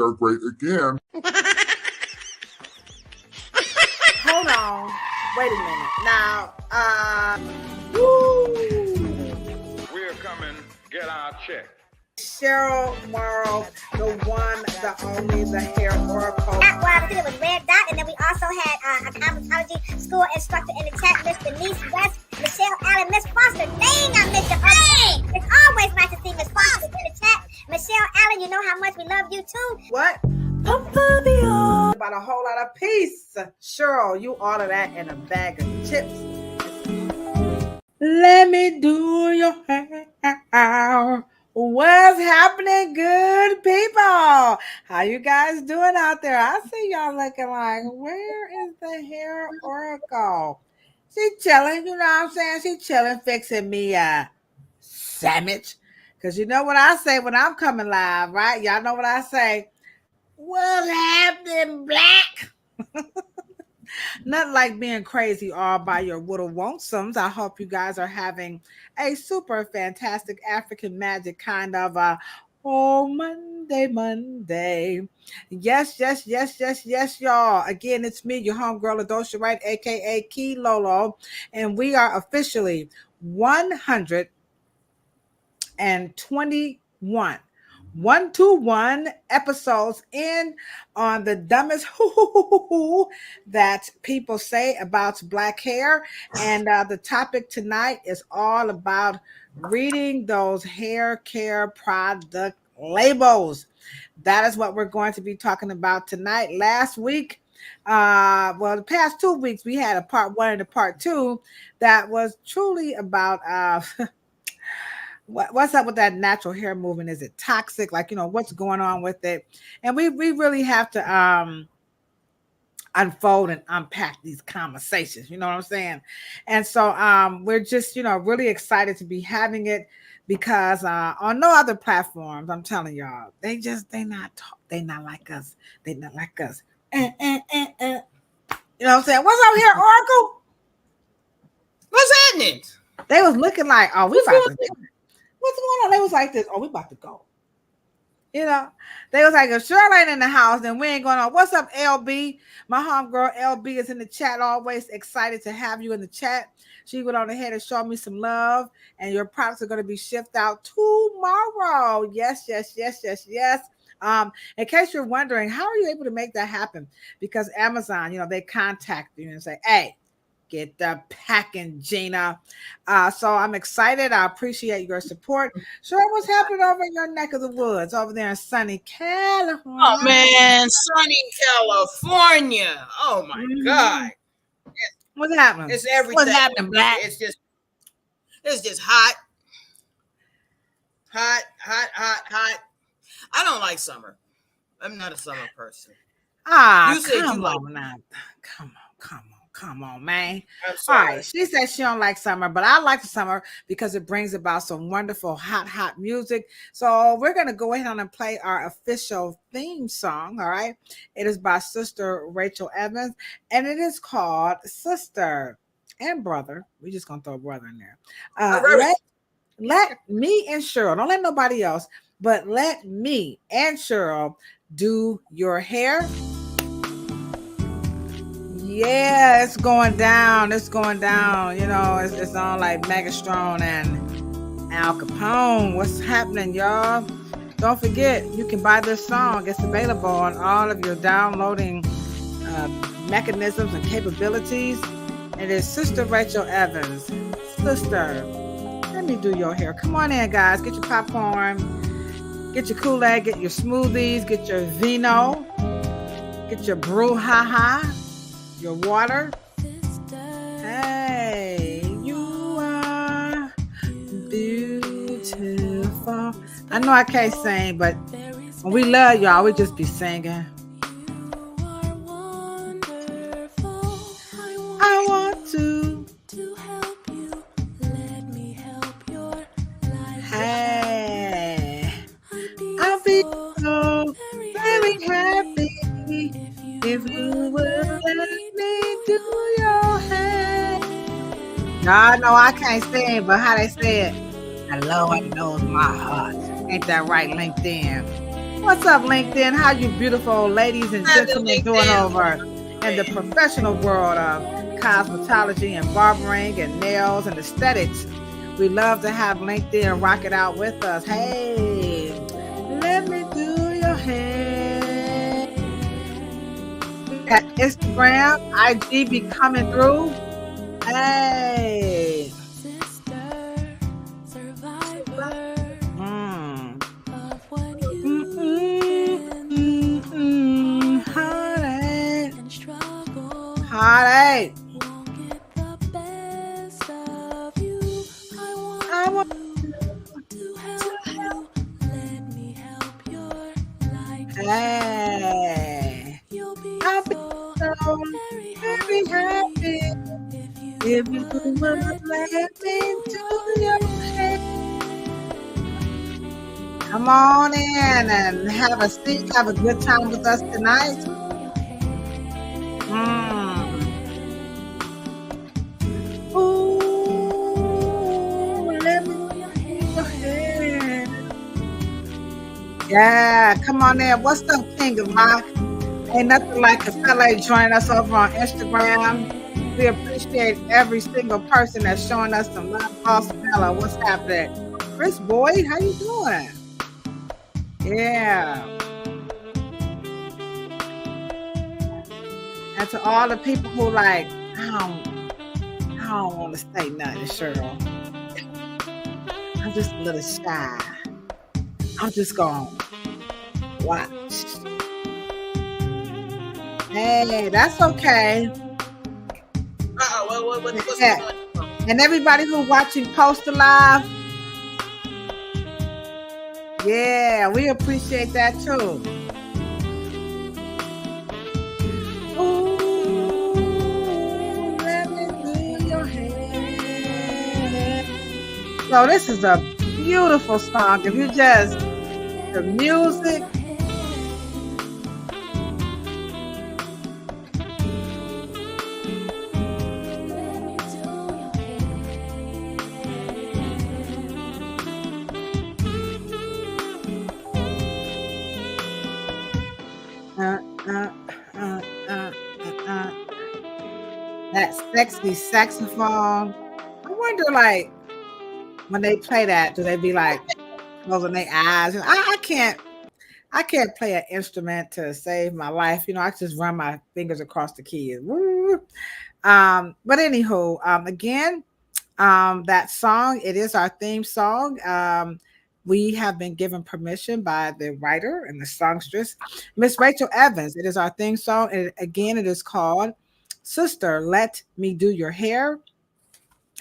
hair great again. Hold on. Wait a minute. Now, woo. We're coming. Get our check. Cheryl, Morrow, the one, the only, the hair oracle. Well, I think it was Red Dot, and then we also had a cosmetology school instructor in the chat, Miss Denise West, Michelle Allen, Miss Foster. Dang, I missed you. Hey! It's always nice to see Miss Foster in the chat. Michelle Allen, you know how much we love you too. What? About a whole lot of peace. Cheryl, you order that in a bag of chips. Let me do your hair. What's happening, good people? How you guys doing out there? I see y'all looking like, where is the hair oracle? She chilling, you know what I'm saying? She chilling, fixing me a sandwich. Because you know what I say when I'm coming live, right? Y'all know what I say. What's happening, black? Not like being crazy all by your little lonesomes. I hope you guys are having a super fantastic African magic kind of Monday. Yes, y'all. Again, it's me, your homegirl, Ladosha, Wright, aka Key Lolo, and we are officially 121 episodes in on the dumbest that people say about black hair. And the topic tonight is all about reading those hair care product labels. That is what we're going to be talking about tonight. Last week, the past 2 weeks, we had a part 1 and a part 2 that was truly about what's up with that natural hair movement? Is it toxic? Like, what's going on with it? And we really have to unfold and unpack these conversations. You know what I'm saying? And so we're just, really excited to be having it because on no other platforms, I'm telling y'all, they not like us. They not like us. You know what I'm saying? What's up here, Oracle? What's happening? They was looking like, oh, we about to what's going on? They was like this. Oh, we about to go. They was like, if Cheryl ain't in the house, then we ain't going on. What's up, LB? My homegirl LB is in the chat. Always excited to have you in the chat. She went on ahead and showed me some love, and your products are going to be shipped out tomorrow. Yes. In case you're wondering, how are you able to make that happen? Because Amazon, they contact you and say, hey, get the packing, Gina. So I'm excited. I appreciate your support. Sure, what's happening over in your neck of the woods, over there in sunny California? Oh, man, sunny California. Oh, my God. What's happening? It's everything. What's happening, Black? It's just hot. Hot. I don't like summer. I'm not a summer person. You said you like it. Come on, man. All right. She said she don't like summer, but I like the summer because it brings about some wonderful hot music. So we're going to go ahead and play our official theme song. All right. It is by Sister Rachel Evans, and it is called Sister and Brother. We're just going to throw brother in there. Let me and Cheryl, don't let nobody else, but let me and Cheryl do your hair. Yeah, it's going down. It's on like Megastrone and Al Capone. What's happening, y'all? Don't forget, you can buy this song. It's available on all of your downloading mechanisms and capabilities. It is Sister Rachel Evans. Sister, let me do your hair. Come on in, guys. Get your popcorn. Get your Kool-Aid. Get your smoothies. Get your vino. Get your brouhaha. Your water. Hey, you are beautiful. I know I can't sing, but when we love y'all, we just be singing. I want to help you. Let me help your life. Hey, I'll be so very happy if you will let me do your hair. Y'all know I can't sing, but how they say it, the Lord knows my heart. Ain't that right, LinkedIn? What's up, LinkedIn? How you beautiful ladies and Have the gentlemen doing LinkedIn. over in the professional world of cosmetology and barbering and nails and aesthetics? We love to have LinkedIn rock it out with us. Hey, let me do your hair. At Instagram, IG be coming through. Hey. Mm. Heartache. Heartache. I want hey. I'll be so very happy if you would let me do your hair. Come on in and have a seat, have a good time with us tonight. Ooh, let me do your hair. Yeah, come on in. What's up, King of Rock? Ain't nothing like a fella joining us over on Instagram. We appreciate every single person that's showing us some love. Awesome, Bella, what's happening? Chris Boyd, how you doing? Yeah. And to all the people who like, I don't want to say nothing, Cheryl. I'm just a little shy. I'm just going to watch. Hey, that's okay. What's Yeah. going on? And everybody who's watching Poster Live, yeah, we appreciate that too. Ooh, let me do your hair. So this is a beautiful song. If you just, the music. That sexy saxophone. I wonder, like, when they play that, do they be like closing their eyes? I can't play an instrument to save my life. You know, I just run my fingers across the keys. Woo. But anywho, again, that song, it is our theme song. We have been given permission by the writer and the songstress, Miss Rachel Evans. It is our theme song. And again, it is called Sister, Let Me Do Your Hair.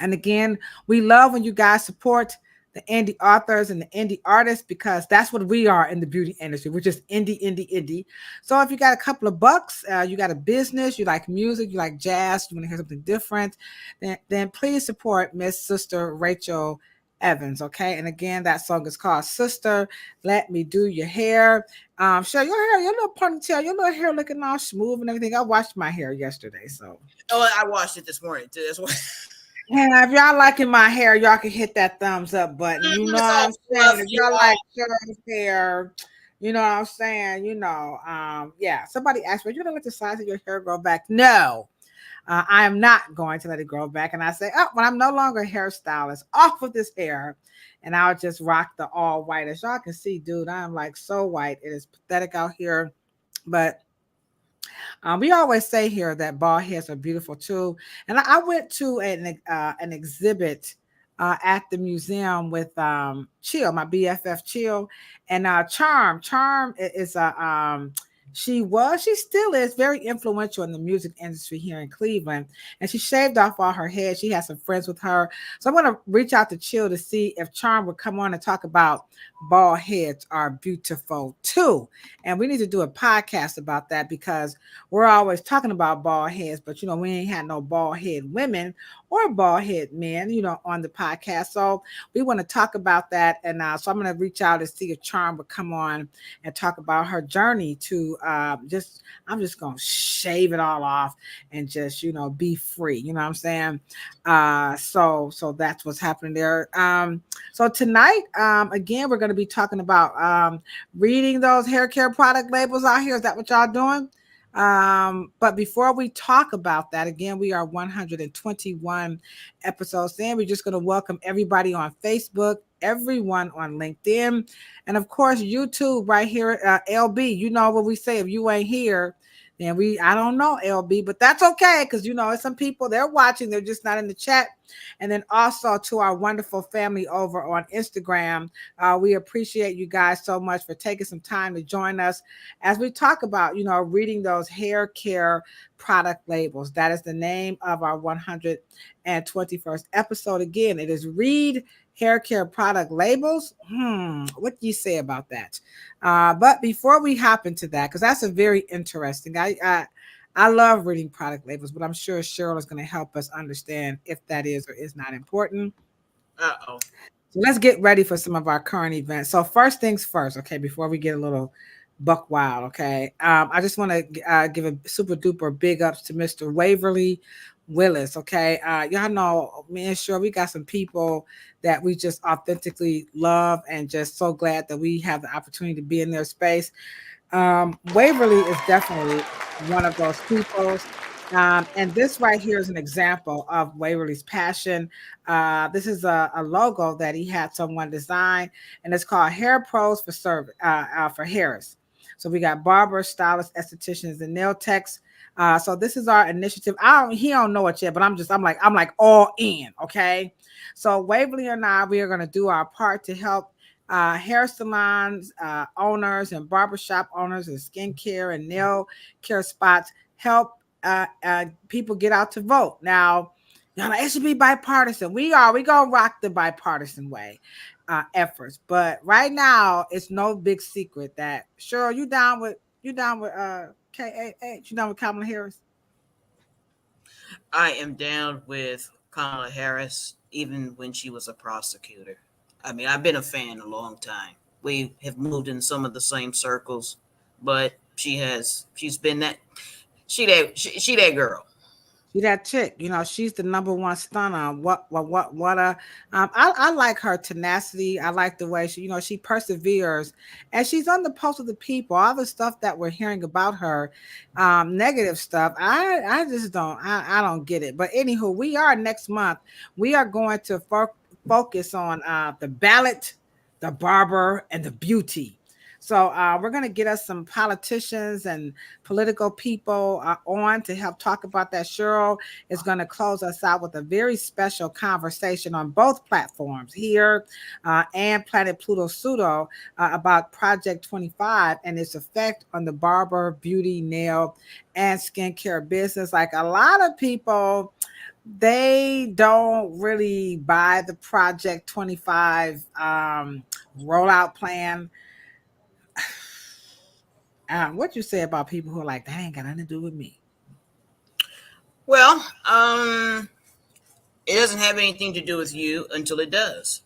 And again, we love when you guys support the indie authors and the indie artists, because that's what we are in the beauty industry. We're just indie. So if you got a couple of bucks, you got a business, you like music, you like jazz, you want to hear something different, then please support Miss Sister Rachel Evans. Okay. And again, that song is called Sister, Let Me Do Your Hair. Cheryl, your hair, your little ponytail, your little hair looking all smooth and everything. I washed my hair yesterday. So I washed it this morning too. That's why. and if y'all liking my hair, y'all can hit that thumbs up button. You know what I'm saying? If y'all like Cheryl's hair, you know what I'm saying? Yeah. Somebody asked me, "You gonna let the size of your hair grow back?" No, I am not going to let it grow back. And I say, oh, when I'm no longer a hairstylist, off with this hair, and I'll just rock the all white. As y'all can see, dude, I'm like so white. It is pathetic out here, but. We always say here that bald heads are beautiful too. And I went to an exhibit at the museum with Chill, my BFF Chill, and Charm. Charm is a she still is very influential in the music industry here in Cleveland. And she shaved off all her hair. She has some friends with her. So I'm going to reach out to Chill to see if Charm would come on and talk about bald heads are beautiful too. And we need to do a podcast about that, because we're always talking about bald heads, but we ain't had no bald head women or bald head men, on the podcast. So we want to talk about that. And so I'm going to reach out and see if Charm would come on and talk about her journey to just I'm just gonna shave it all off and just be free. You know what I'm saying? So that's what's happening there. So tonight, again, we're gonna be talking about reading those hair care product labels out here. Is that what y'all doing? But before we talk about that, again, we are 121 episodes in. We're just going to welcome everybody on Facebook, everyone on LinkedIn, and of course, YouTube right here at LB. You know what we say, if you ain't here, then I don't know, LB, but that's okay, because it's some people, they're watching, they're just not in the chat. And then also to our wonderful family over on Instagram, we appreciate you guys so much for taking some time to join us as we talk about, reading those hair care product labels. That is the name of our 121st episode. Again, it is Read Hair Care Product Labels. What do you say about that? But before we hop into that, because that's a very interesting, I love reading product labels, but I'm sure Cheryl is going to help us understand if that is or is not important. Uh-oh. So let's get ready for some of our current events. So first things first, okay, before we get a little buck wild, okay, I just want to give a super duper big ups to Mr. Waverly Willis, okay. Y'all know me and Cheryl, we got some people that we just authentically love and just so glad that we have the opportunity to be in their space. Waverly is definitely one of those people. And this right here is an example of Waverly's passion. This is a logo that he had someone design, and it's called Hair Pros for Service for Harris. So we got barbers, stylists, estheticians, and nail techs. So this is our initiative. He don't know it yet, but I'm like all in. Okay. So Waverly and we are going to do our part to help hair salons owners and barbershop owners and skincare and nail care spots help people get out to vote. Now, it should be bipartisan. We gonna rock the bipartisan way efforts. But right now, it's no big secret that Cheryl, you down with KAH? You down with Kamala Harris? I am down with Kamala Harris, even when she was a prosecutor. I mean, I've been a fan a long time. We have moved in some of the same circles, but she's been she that girl. She that chick, she's the number one stunner. I like her tenacity. I like the way she perseveres, and she's on the pulse of the people. All the stuff that we're hearing about her, negative stuff. I just I don't get it. But anywho, we are next month. We are going to focus on the ballot, the barber, and the beauty. So we're going to get us some politicians and political people on to help talk about that. Cheryl is going to close us out with a very special conversation on both platforms here and Planet Pluto Pseudo about Project 25 and its effect on the barber, beauty, nail, and skincare business. Like a lot of people, they don't really buy the Project 25 rollout plan. What you say about people who are like, that ain't got nothing to do with me? Well, it doesn't have anything to do with you until it does.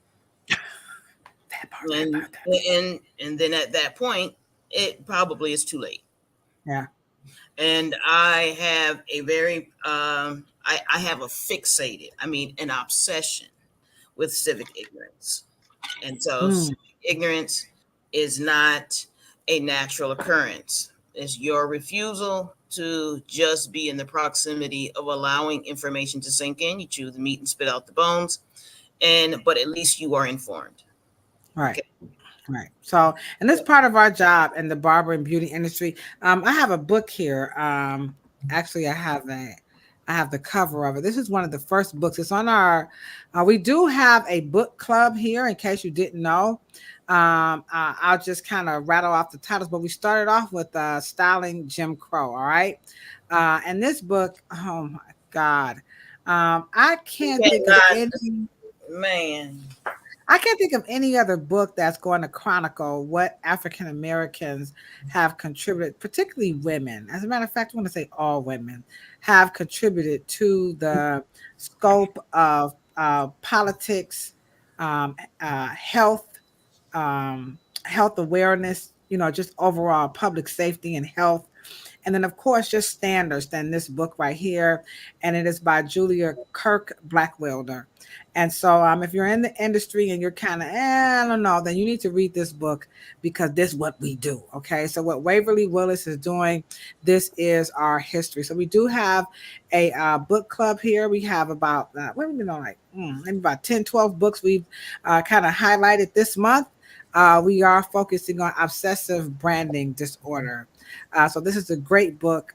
That part, and then at that point, it probably is too late. Yeah. And I have a very I have a fixated, an obsession with civic ignorance. And so civic ignorance is not a natural occurrence. It's your refusal to just be in the proximity of allowing information to sink in. You chew the meat and spit out the bones, but at least you are informed. Right. Okay. Right. So, and this part of our job in the barber and beauty industry. I have a book here. Actually, I have the cover of it. This is one of the first books. It's on our. We do have a book club here. In case you didn't know, I'll just kind of rattle off the titles. But we started off with Styling Jim Crow. All right, and this book. Oh my God, I can't think of any. Man. I can't think of any other book that's going to chronicle what African Americans have contributed, particularly women. As a matter of fact, I want to say all women have contributed to the scope of politics, health, health awareness, just overall public safety and health. And then, of course, just standards. Then this book right here, and it is by Julia Kirk Blackwelder. And so, if you're in the industry and you're kind of, I don't know, then you need to read this book because this is what we do. Okay. So, what Waverly Willis is doing, this is our history. So, we do have a book club here. We have about, what have we been on? Like, maybe about 10, 12 books we've kind of highlighted this month. We are focusing on obsessive branding disorder. So this is a great book,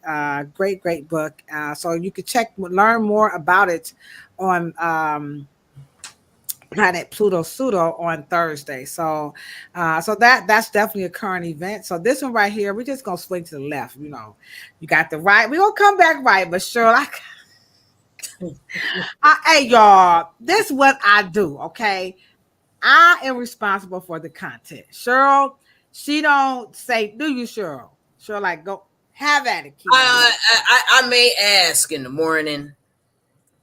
great book. So you can learn more about it on Planet Pluto Pseudo on Thursday. So, so that's definitely a current event. So this one right here, we're just gonna swing to the left. You got the right. We're gonna come back right, but Cheryl, hey y'all, this is what I do. Okay, I am responsible for the content. Cheryl, she don't say, do you, Cheryl? Cheryl, like, go have at it, Keith. I may ask in the morning,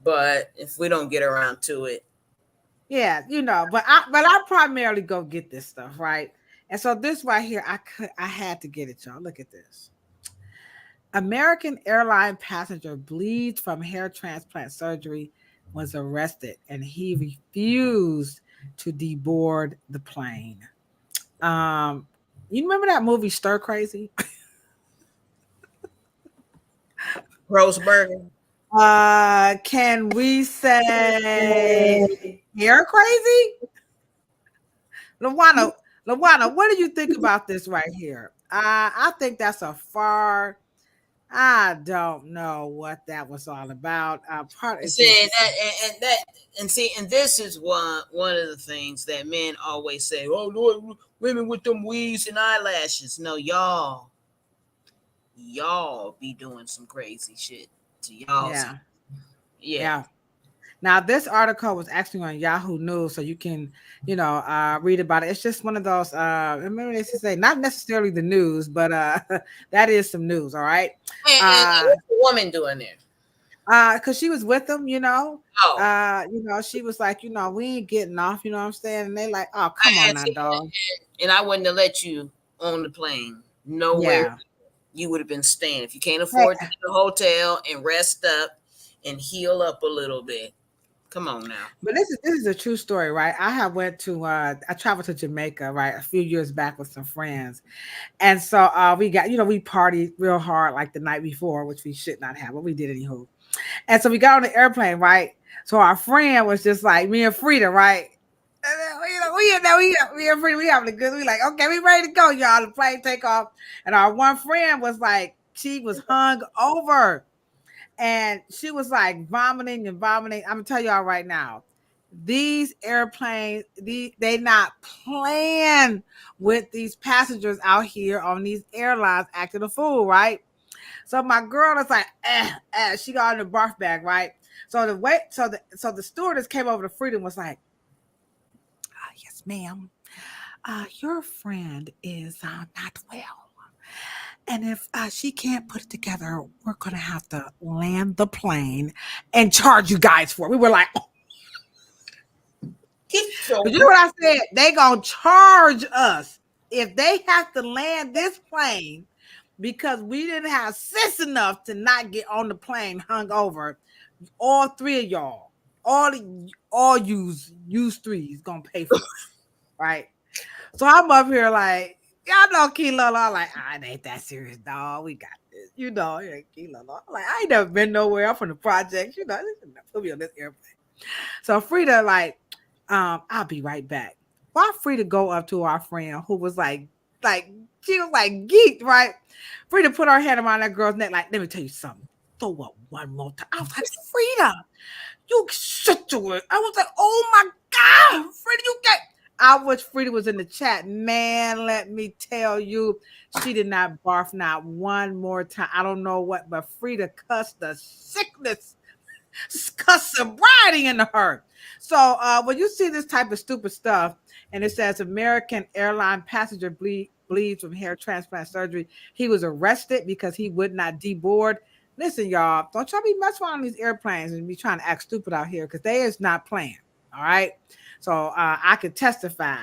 but if we don't get around to it. Yeah, but I primarily go get this stuff, right? And so this right here, I had to get it, y'all. Look at this. American airline passenger bleeds from hair transplant surgery, was arrested, and he refused to deboard the plane. You remember that movie Stir Crazy? Roseburger. Can we say hair crazy? Lawana, what do you think about this right here? I think that's I don't know what that was all about. Part of and this is one of the things that men always say. Oh Lord, women with them weaves and eyelashes. No, y'all be doing some crazy shit to y'all. Yeah. Now this article was actually on Yahoo News, so you can, read about it. It's just one of those. Remember they say not necessarily the news, but that is some news. All right. And what's the woman doing there? Because she was with them, Oh. She was like, we ain't getting off, you know what I'm saying? And they like, oh, come on now, dog. And I wouldn't have let you on the plane. Nowhere. Yeah. You would have been staying. If you can't afford to get a hotel and rest up and heal up a little bit. Come on now. But this is a true story, right? I traveled to Jamaica, right, a few years back with some friends. And so we got, we partied real hard like the night before, which we should not have, but we did anywho. And so we got on the airplane, right? So our friend was just like me and Frida, right? We and Frida, we having a good. We like, okay, we ready to go, y'all. The plane take off, and our one friend was like, she was hung over, and she was like vomiting and vomiting. I'm gonna tell y'all right now, these airplanes, they not playing with these passengers out here on these airlines acting a fool, right? So my girl is like, she got in the barf bag, right? So the stewardess came over to Freedom, was like, yes, ma'am. Your friend is not well. And if she can't put it together, we're going to have to land the plane and charge you guys for it. We were like, oh. But you know what I said? They going to charge us if they have to land this plane because we didn't have sense enough to not get on the plane hung over. All three of y'all, all yous threes going to pay for it, right? So I'm up here like, y'all know Kilo. I'm like, it ain't that serious, dog. We got this. Kilo. I'm like, I ain't never been nowhere. I'm from the projects. Put me on this airplane. So Frida, like, I'll be right back. Why Frida go up to our friend who was like, she was like geeked, right? Frida put her hand around that girl's neck, like, let me tell you something. Throw up one more time. I was like, Frida, you shut your word. I was like, oh my God, Frida, you get. I wish Frida was in the chat. Man, let me tell you, she did not barf not one more time. I don't know what, but Frida cussed the sickness, cussed sobriety into her. So when you see this type of stupid stuff, and it says American airline passenger bleeds from hair transplant surgery, he was arrested because he would not deboard. Listen, y'all, don't try to be messing around these airplanes and be trying to act stupid out here because they is not playing. All right. So I could testify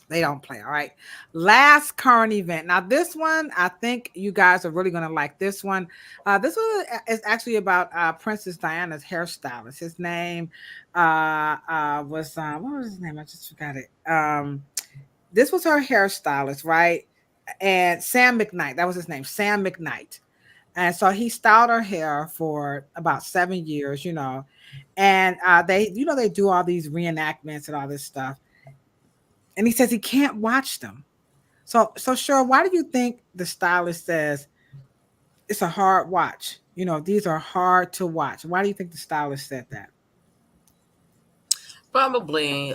They don't play. All right. Last current event. Now, this one, I think you guys are really going to like this one. This one is actually about Princess Diana's hairstylist. His name was, what was his name? I just forgot it. This was her hairstylist, right? And Sam McKnight. That was his name, Sam McKnight. And so he styled her hair for about 7 years, and they, they do all these reenactments and all this stuff. And he says he can't watch them. So Cheryl, why do you think the stylist says it's a hard watch? These are hard to watch. Why do you think the stylist said that? Probably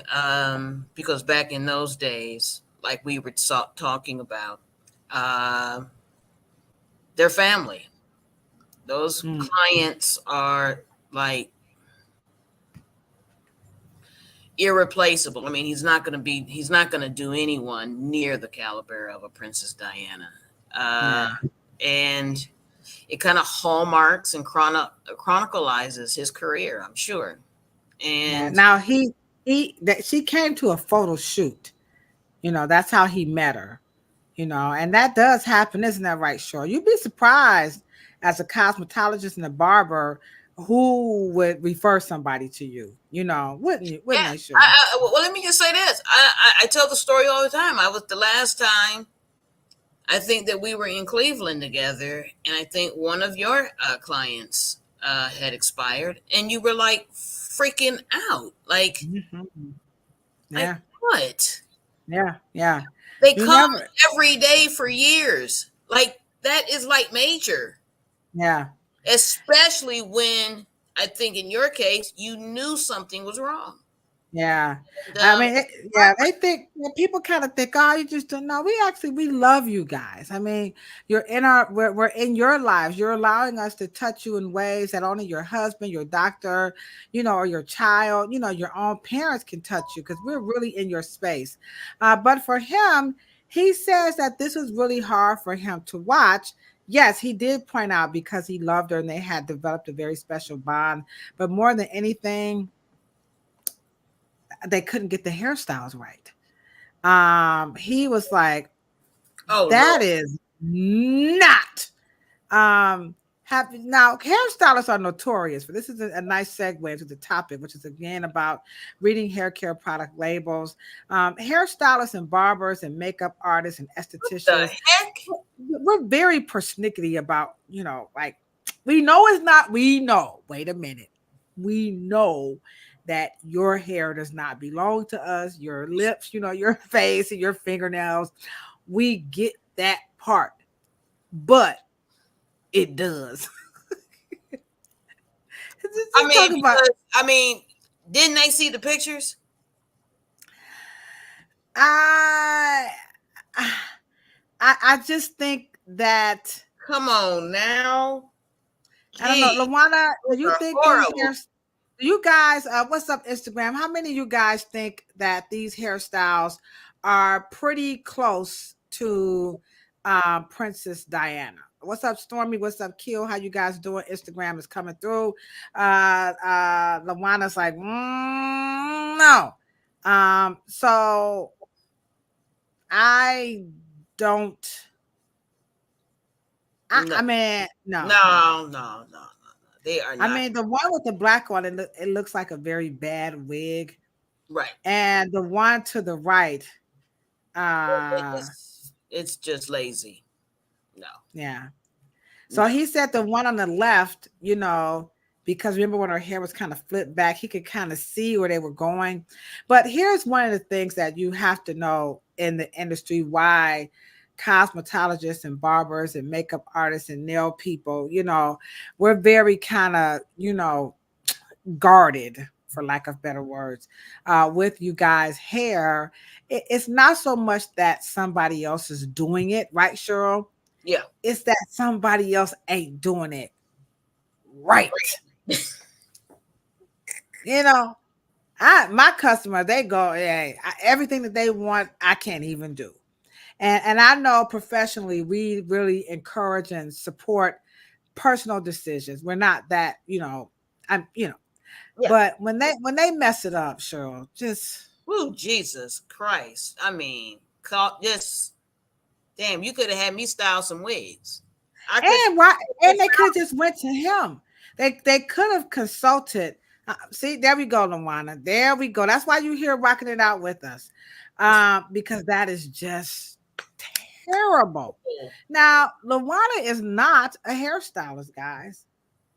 because back in those days, like we were talking about, uh, their family. Those clients are like irreplaceable. I mean, he's not going to do anyone near the caliber of a Princess Diana. And it kind of hallmarks and chronicalizes his career, I'm sure. And now she came to a photo shoot. That's how he met her. And that does happen, isn't that right, Cheryl? You'd be surprised as a cosmetologist and a barber who would refer somebody to you, wouldn't you? Wouldn't they, Cheryl? Well, let me just say this. I tell the story all the time. I was the last time I think that we were in Cleveland together, and I think one of your clients had expired, and you were like freaking out. Like, yeah. Like, what? Yeah. They come every day for years. Like, that is like major. Yeah. Especially when I think in your case, you knew something was wrong. Yeah. I mean, they think, people kind of think, oh, you just don't know. We love you guys. I mean, we're in your lives. You're allowing us to touch you in ways that only your husband, your doctor, or your child, your own parents can touch you, because we're really in your space. But for him, he says that this was really hard for him to watch. Yes, he did point out because he loved her and they had developed a very special bond. But more than anything, they couldn't get the hairstyles right. He was like, that Lord. Is not happy. Now, hairstylists are notorious for this. Is a nice segue into the topic, which is again about reading hair care product labels. Hairstylists and barbers and makeup artists and estheticians, we're very persnickety about, like, we know it's not, wait a minute. We know that your hair does not belong to us, your lips, your face and your fingernails. We get that part, but it does. I mean, didn't they see the pictures? I just think that. Come on now. I don't know, Lawana. Do you think you guys, what's up, Instagram? How many of you guys think that these hairstyles are pretty close to Princess Diana? What's up, Stormy? What's up, Kill? How you guys doing? Instagram is coming through. Lawana's like, no. So I don't. I mean, no. They are not. I mean, the one with the black one, it looks like a very bad wig. Right. And the one to the right, it's just lazy. No. Yeah. So he said the one on the left, because remember when her hair was kind of flipped back, he could kind of see where they were going. But here's one of the things that you have to know in the industry, why cosmetologists and barbers and makeup artists and nail people, we're very kind of, guarded, for lack of better words, with you guys' hair. It's not so much that somebody else is doing it, right, Cheryl? Yeah. It's that somebody else ain't doing it right. My customer, they go, hey, everything that they want, I can't even do. And I know professionally, we really encourage and support personal decisions. We're not that, Yeah. But when they mess it up, Cheryl, just Oh, Jesus Christ. I mean, just damn, you could have had me style some wigs. I could And why? And they could have just went to him. They could have consulted. See, there we go, Luana. There we go. That's why you here rocking it out with us, because that is just terrible. Now, Luana is not a hairstylist, guys.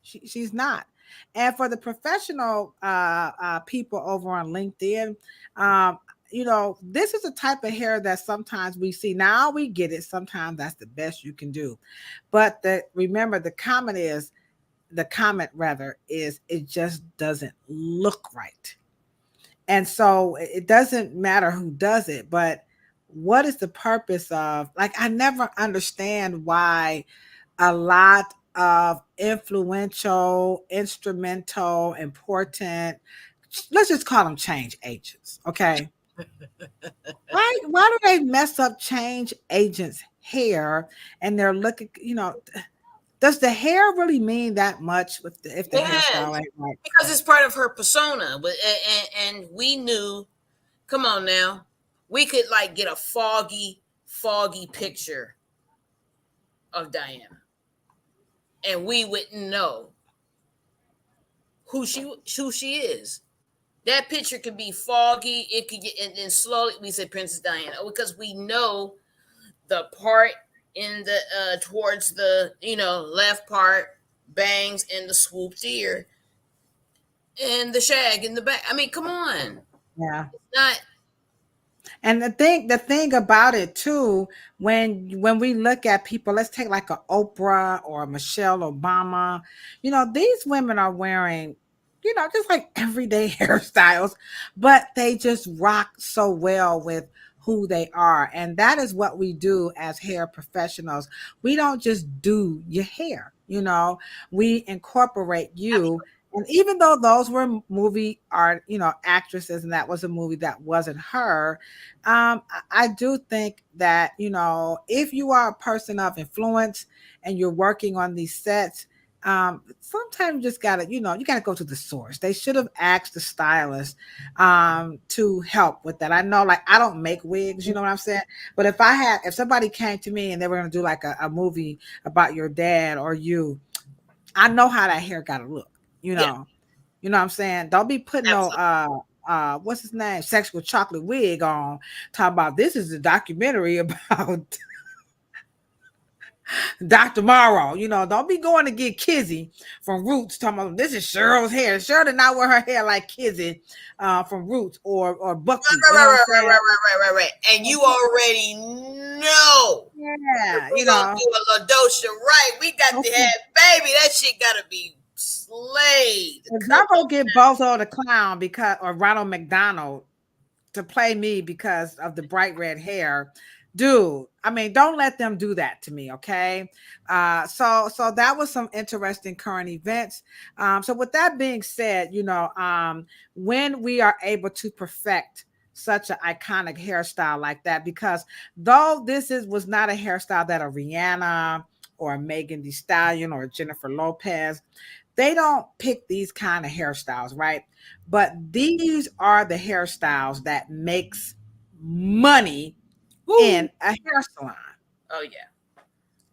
She's not. And for the professional people over on LinkedIn, um, this is the type of hair that sometimes we see. Now we get it. Sometimes that's the best you can do. But remember, the comment rather is it just doesn't look right. And so it doesn't matter who does it, but what is the purpose of, like, I never understand why a lot of influential, instrumental, important, let's just call them change agents, okay? Why do they mess up change agents' hair and they're looking, does the hair really mean that much if the hairstyle yes, ain't right? because it's part of her persona. But and we knew, come on now, we could like get a foggy picture of Diana, and we wouldn't know who she is. That picture could be foggy. It could get, and then slowly we said Princess Diana because we know the part in the towards the left part, bangs and the swooped ear and the shag in the back. I mean, come on, Yeah. not And the thing about it too, when we look at people, let's take like a Oprah or a Michelle Obama, these women are wearing, just like everyday hairstyles, but they just rock so well with who they are. And that is what we do as hair professionals. We don't just do your hair, we incorporate you. And even though those were movie art, actresses, and that was a movie that wasn't her, I do think that, if you are a person of influence and you're working on these sets, sometimes you just gotta, you gotta go to the source. They should have asked the stylist to help with that. I know, like, I don't make wigs, you know what I'm saying? But if somebody came to me and they were gonna do like a movie about your dad or you, I know how that hair gotta look, you yeah, know. You know what I'm saying? Don't be putting no absolutely. what's his name? Sexual chocolate wig on, talking about this is a documentary about Dr. Morrow. Don't be going to get Kizzy from Roots talking about this is Cheryl's hair. Cheryl did not wear her hair like Kizzy from Roots or Buckley. You know what I'm saying? Right. And you already know if Yeah, we're gonna do a Ladosha right, we got to okay. have baby. That shit gotta be slayed. If Come y'all on. gonna get Bozo the Clown or Ronald McDonald to play me because of the bright red hair, dude, I mean, don't let them do that to me, okay? So that was some interesting current events. So with that being said, when we are able to perfect such an iconic hairstyle like that, because though was not a hairstyle that a Rihanna or a Megan Thee Stallion or a Jennifer Lopez, they don't pick these kind of hairstyles, right? But these are the hairstyles that makes money Woo. in a hair salon. Oh yeah.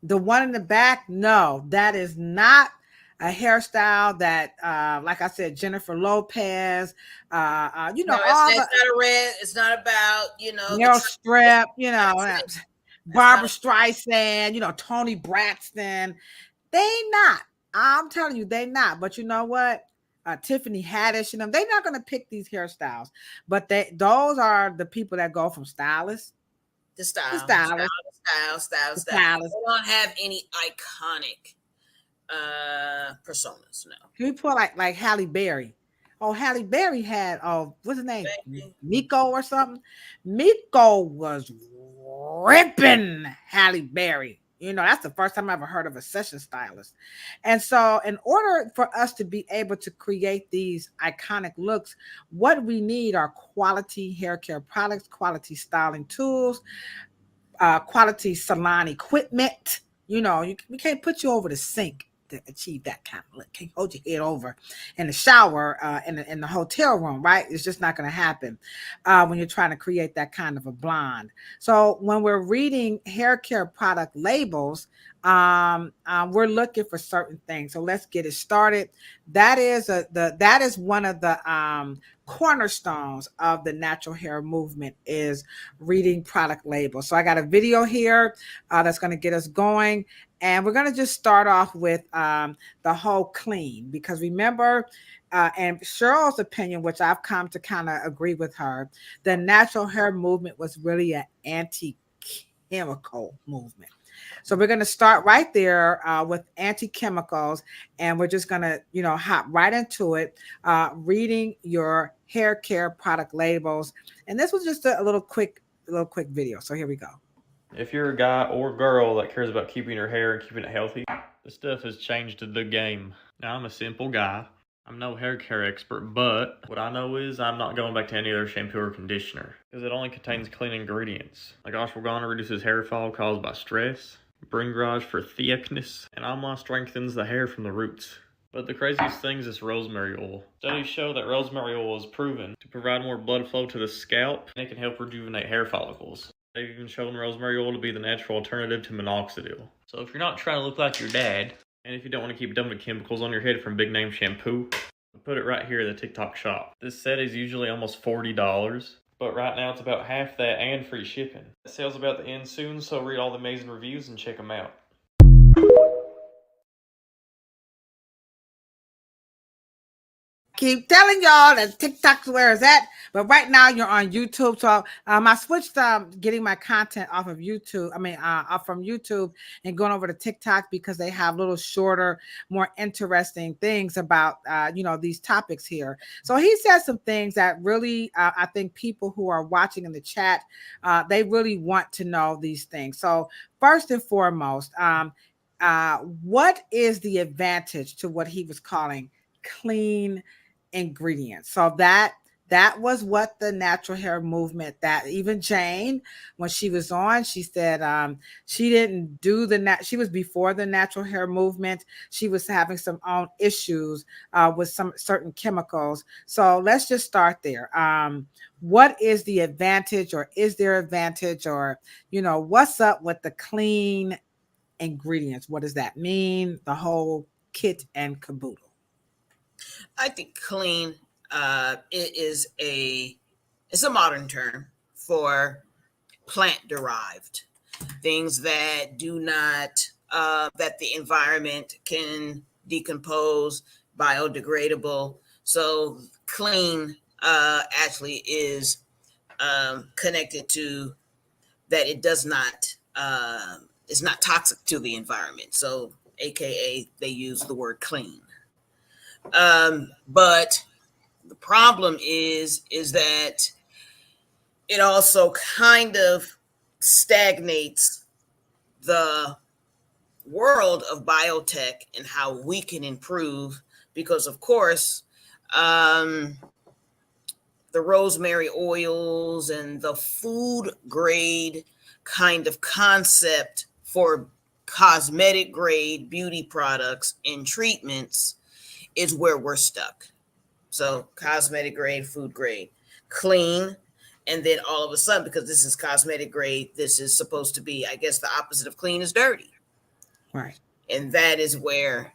The one in the back, no, that is not a hairstyle that, like I said, Jennifer Lopez, No, all the it's not a red. It's not about the Meryl Streep, That's it. That's not Barbara Streisand, Tony Braxton. They not. I'm telling you, they not. But you know what? Tiffany Haddish and them, they're not going to pick these hairstyles. But those are the people that go from stylist the to style, stylist to style. stylist. They don't have any iconic personas. No. Can we put like Halle Berry? Oh, Halle Berry had, what's his name? Baby. Miko or something. Miko was ripping Halle Berry. That's the first time I ever heard of a session stylist. And so, in order for us to be able to create these iconic looks, what we need are quality hair care products, quality styling tools, quality salon equipment. We can't put you over the sink to achieve that kind of look. Can't hold your head over in the shower in the hotel room, right? It's just not going to happen when you're trying to create that kind of a blonde. So when we're reading hair care product labels, we're looking for certain things. So let's get it started. That is one of the cornerstones of the natural hair movement is reading product labels. So I got a video here that's going to get us going, and we're going to just start off with the whole clean, because remember, and Cheryl's opinion, which I've come to kind of agree with her, the natural hair movement was really an anti-chemical movement. So we're going to start right there with anti-chemicals, and we're just going to, hop right into it, reading your hair care product labels. And this was just a little quick video. So here we go. If you're a guy or girl that cares about keeping your hair and keeping it healthy, this stuff has changed the game. Now, I'm a simple guy. I'm no hair care expert, but what I know is I'm not going back to any other shampoo or conditioner because it only contains clean ingredients. Like ashwagandha reduces hair fall caused by stress, bringrage for thickness, and amla strengthens the hair from the roots. But the craziest thing is this rosemary oil. Studies show that rosemary oil is proven to provide more blood flow to the scalp, and it can help rejuvenate hair follicles. They've even shown rosemary oil to be the natural alternative to minoxidil. So if you're not trying to look like your dad, and if you don't want to keep dumping chemicals on your head from big name shampoo, put it right here in the TikTok shop. This set is usually almost $40, but right now it's about half that and free shipping. The sale's about to end soon, so read all the amazing reviews and check them out. Keep telling y'all that TikTok's where it's at, but right now you're on YouTube. So I switched getting my content off of YouTube. Off from YouTube and going over to TikTok because they have little shorter, more interesting things about these topics here. So he said some things that really I think people who are watching in the chat they really want to know these things. So first and foremost, what is the advantage to what he was calling clean ingredients? So that was what the natural hair movement, that even Jane, when she was on, she said she didn't do she was before the natural hair movement. She was having some own issues with some certain chemicals. So let's just start there. What is the advantage, or is there advantage, or what's up with the clean ingredients? What does that mean? The whole kit and caboodle. I think clean it's a modern term for plant derived things that do not that the environment can decompose, biodegradable. So clean actually is connected to that it does not it's not toxic to the environment. So AKA they use the word clean. But the problem is that it also kind of stagnates the world of biotech and how we can improve, because of course, the rosemary oils and the food grade kind of concept for cosmetic grade beauty products and treatments is where we're stuck. So cosmetic grade, food grade, clean, and then all of a sudden, because this is cosmetic grade, this is supposed to be, I guess the opposite of clean is dirty. Right. And that is where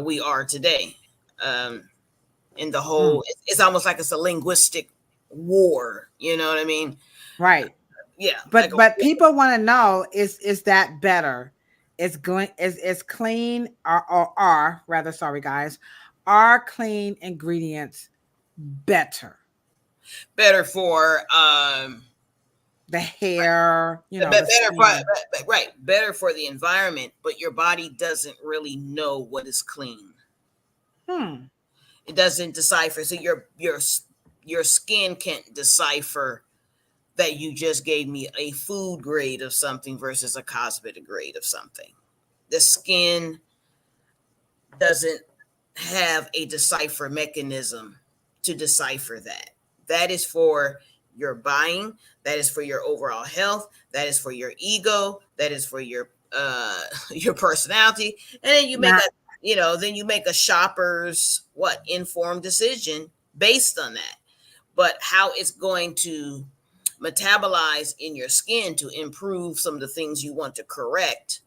we are today. In the whole, it's almost like it's a linguistic war, you know what I mean? Right. Yeah. But people want to know, is that better? Is clean or rather, sorry guys, are clean ingredients better for the hair, better for the environment, but your body doesn't really know what is clean. It doesn't decipher. So your skin can't decipher that you just gave me a food grade of something versus a cosmetic grade of something. The skin doesn't have a decipher mechanism to decipher that. That is for your buying. That is for your overall health. That is for your ego. That is for your personality. And then you make then you make a shopper's informed decision based on that. But how it's going to metabolize in your skin to improve some of the things you want to correct.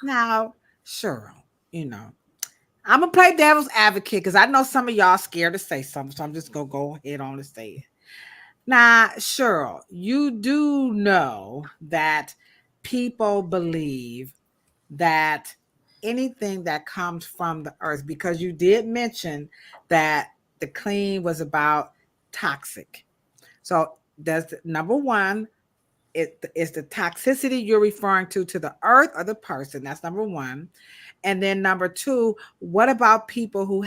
Now, sure, I'm gonna play devil's advocate because I know some of y'all scared to say something, so I'm just gonna go ahead on and say it. Now, Cheryl, you do know that people believe that anything that comes from the earth, because you did mention that the clean was about toxic. So does number one, is the toxicity you're referring to the earth or the person? That's number one. And then number two, what about people who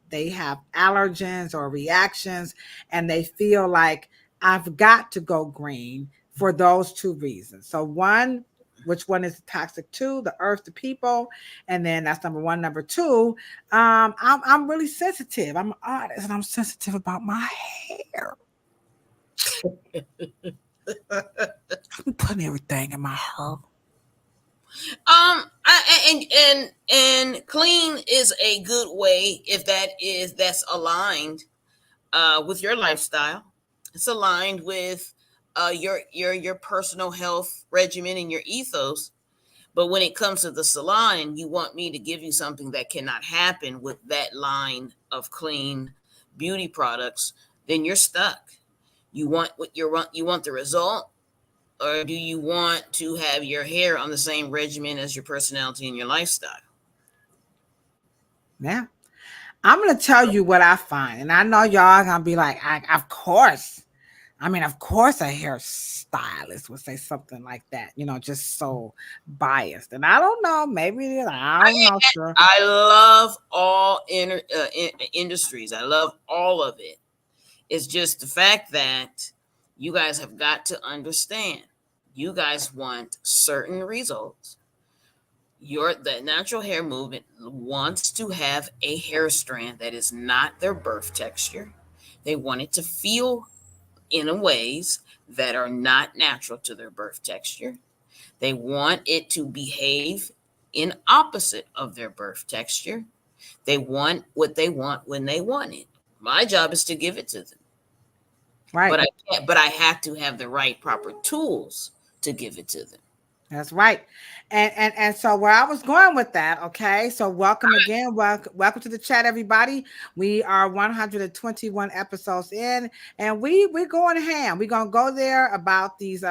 they have allergens or reactions and they feel like I've got to go green for those two reasons? So one, which one is toxic to the earth, the people? And then that's number one. Number two, I'm really sensitive. I'm an artist and I'm sensitive about my hair. I'm putting everything in my hair. And clean is a good way if that's aligned with your lifestyle. It's aligned with your personal health regimen and your ethos. But when it comes to the salon and you want me to give you something that cannot happen with that line of clean beauty products, then you're stuck. You want the result, or do you want to have your hair on the same regimen as your personality and your lifestyle? Yeah. I'm going to tell you what I find. And I know y'all are going to be like, of course. Of course a hairstylist would say something like that, just so biased. And I don't know, maybe it is. I don't know, sure. I love all industries. I love all of it. It's just the fact that you guys have got to understand. You guys want certain results. The natural hair movement wants to have a hair strand that is not their birth texture. They want it to feel in ways that are not natural to their birth texture. They want it to behave in opposite of their birth texture. They want what they want when they want it. My job is to give it to them. Right. But I have to have the right proper tools to give it to them. That's right. And so where I was going with that, okay, so welcome again. Welcome to the chat, everybody. We are 121 episodes in, and we're going ham. We're gonna go there about these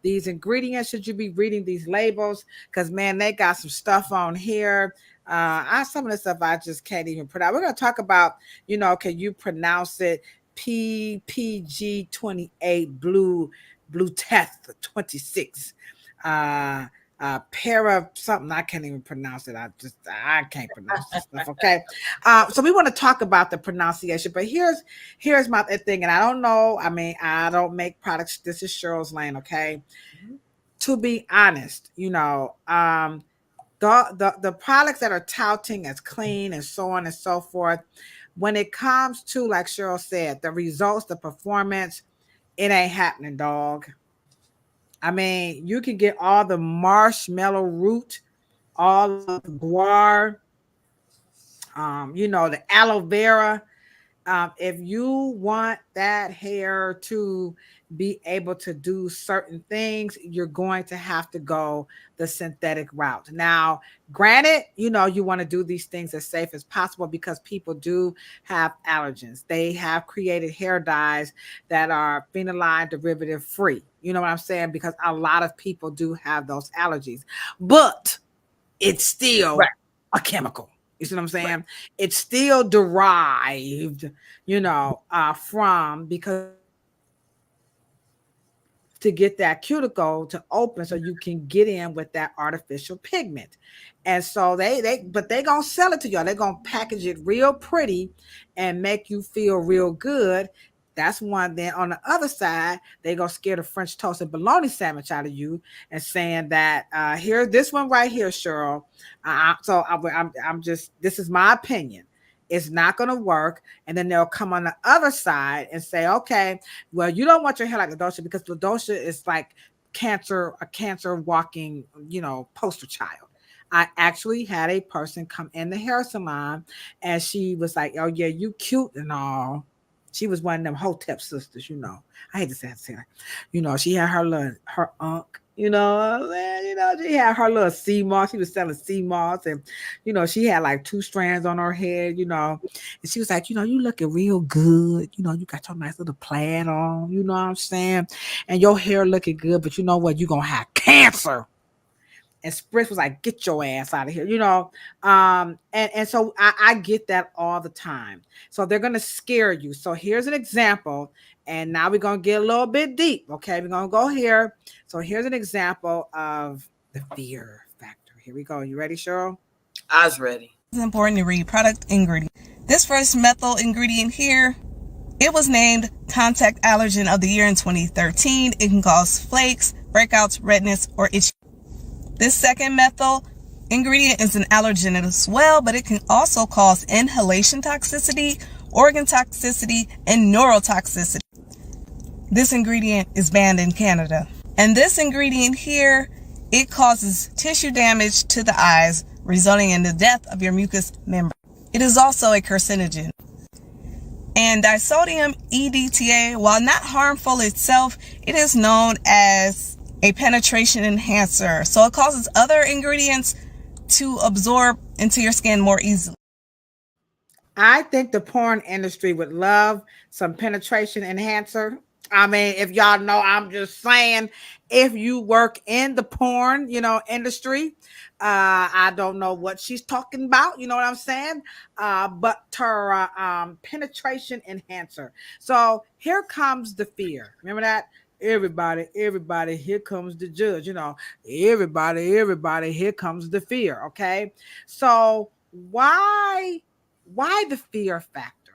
ingredients. Should you be reading these labels? Because man, they got some stuff on here. Some of the stuff I just can't even pronounce. We're gonna talk about, can you pronounce it? PPG 28 blue teth 26. Para something I can't even pronounce it. I can't pronounce this stuff. Okay. So we want to talk about the pronunciation, but here's my thing, and I don't know. I don't make products. This is Cheryl's lane. Okay. Mm-hmm. To be honest, the products that are touting as clean and so on and so forth, when it comes to, like Cheryl said, the results, the performance, it ain't happening, dog. You can get all the marshmallow root, all of the guar, the aloe vera. If you want that hair to be able to do certain things, you're going to have to go the synthetic route. Now, granted, you want to do these things as safe as possible because people do have allergens. They have created hair dyes that are phenolide derivative free. You know what I'm saying? Because a lot of people do have those allergies, but it's still a chemical. You see what I'm saying? Right. It's still derived, from, because to get that cuticle to open so you can get in with that artificial pigment. And so but they gonna sell it to y'all. They're gonna package it real pretty and make you feel real good. That's one. Then on the other side, they gonna scare the French toast and bologna sandwich out of you and saying that here, this one right here, Cheryl. I'm just, this is my opinion. It's not going to work. And then they'll come on the other side and say, okay, well, you don't want your hair like Ladosha because Ladosha is like a cancer walking, poster child. I actually had a person come in the hair salon, and she was like, "Oh yeah, you cute and all." She was one of them Hotep sisters, you know. I hate to say it. You know, she had her unk. You know what I'm saying? You know, she had her little sea moss. She was selling sea moss, and you know, she had like 2 strands on her head. You know, and she was like, you know, you looking real good. You know, you got your nice little plaid on. You know what I'm saying? And your hair looking good, but you know what? You gonna have cancer. And Spritz was like, get your ass out of here, you know. And so I get that all the time. So they're gonna scare you. So here's an example, and now we're gonna get a little bit deep. Okay, we're gonna go here. So here's an example of the fear factor. Here we go. You ready, Cheryl? I was ready. It's important to read product ingredient. This first methyl ingredient here, it was named Contact Allergen of the Year in 2013. It can cause flakes, breakouts, redness, or itch. This second methyl ingredient is an allergen as well, but it can also cause inhalation toxicity, organ toxicity, and neurotoxicity. This ingredient is banned in Canada. And this ingredient here, it causes tissue damage to the eyes, resulting in the death of your mucous membrane. It is also a carcinogen. And disodium EDTA, while not harmful itself, it is known as a penetration enhancer. So it causes other ingredients to absorb into your skin more easily. I think the porn industry would love some penetration enhancer. I mean, if y'all know, I'm just saying, if you work in the porn, you know, industry, I don't know what she's talking about. You know what I'm saying? But her penetration enhancer. So here comes the fear. Remember that? Everybody, here comes the judge. You know, everybody, here comes the fear. Okay, so why the fear factor?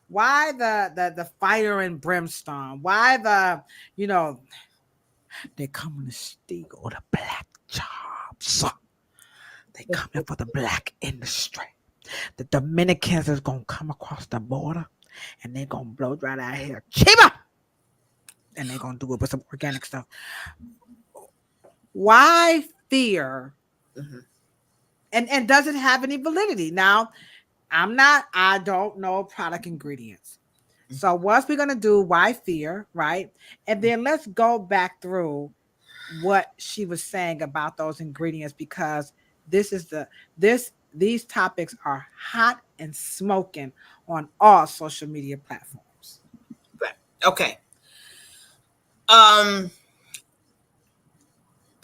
Why the fire and brimstone? Why the, you know, they coming to steal the black jobs? They coming for the black industry. The Dominicans is gonna come across the border, and they're gonna blow dry that hair cheaper, and they're gonna do it with some organic stuff. Why fear? Mm-hmm. And does it have any validity? Now, I don't know product ingredients. So what's we gonna do? Why fear, right? And then let's go back through what she was saying about those ingredients, because these topics are hot and smoking on all social media platforms. Okay. The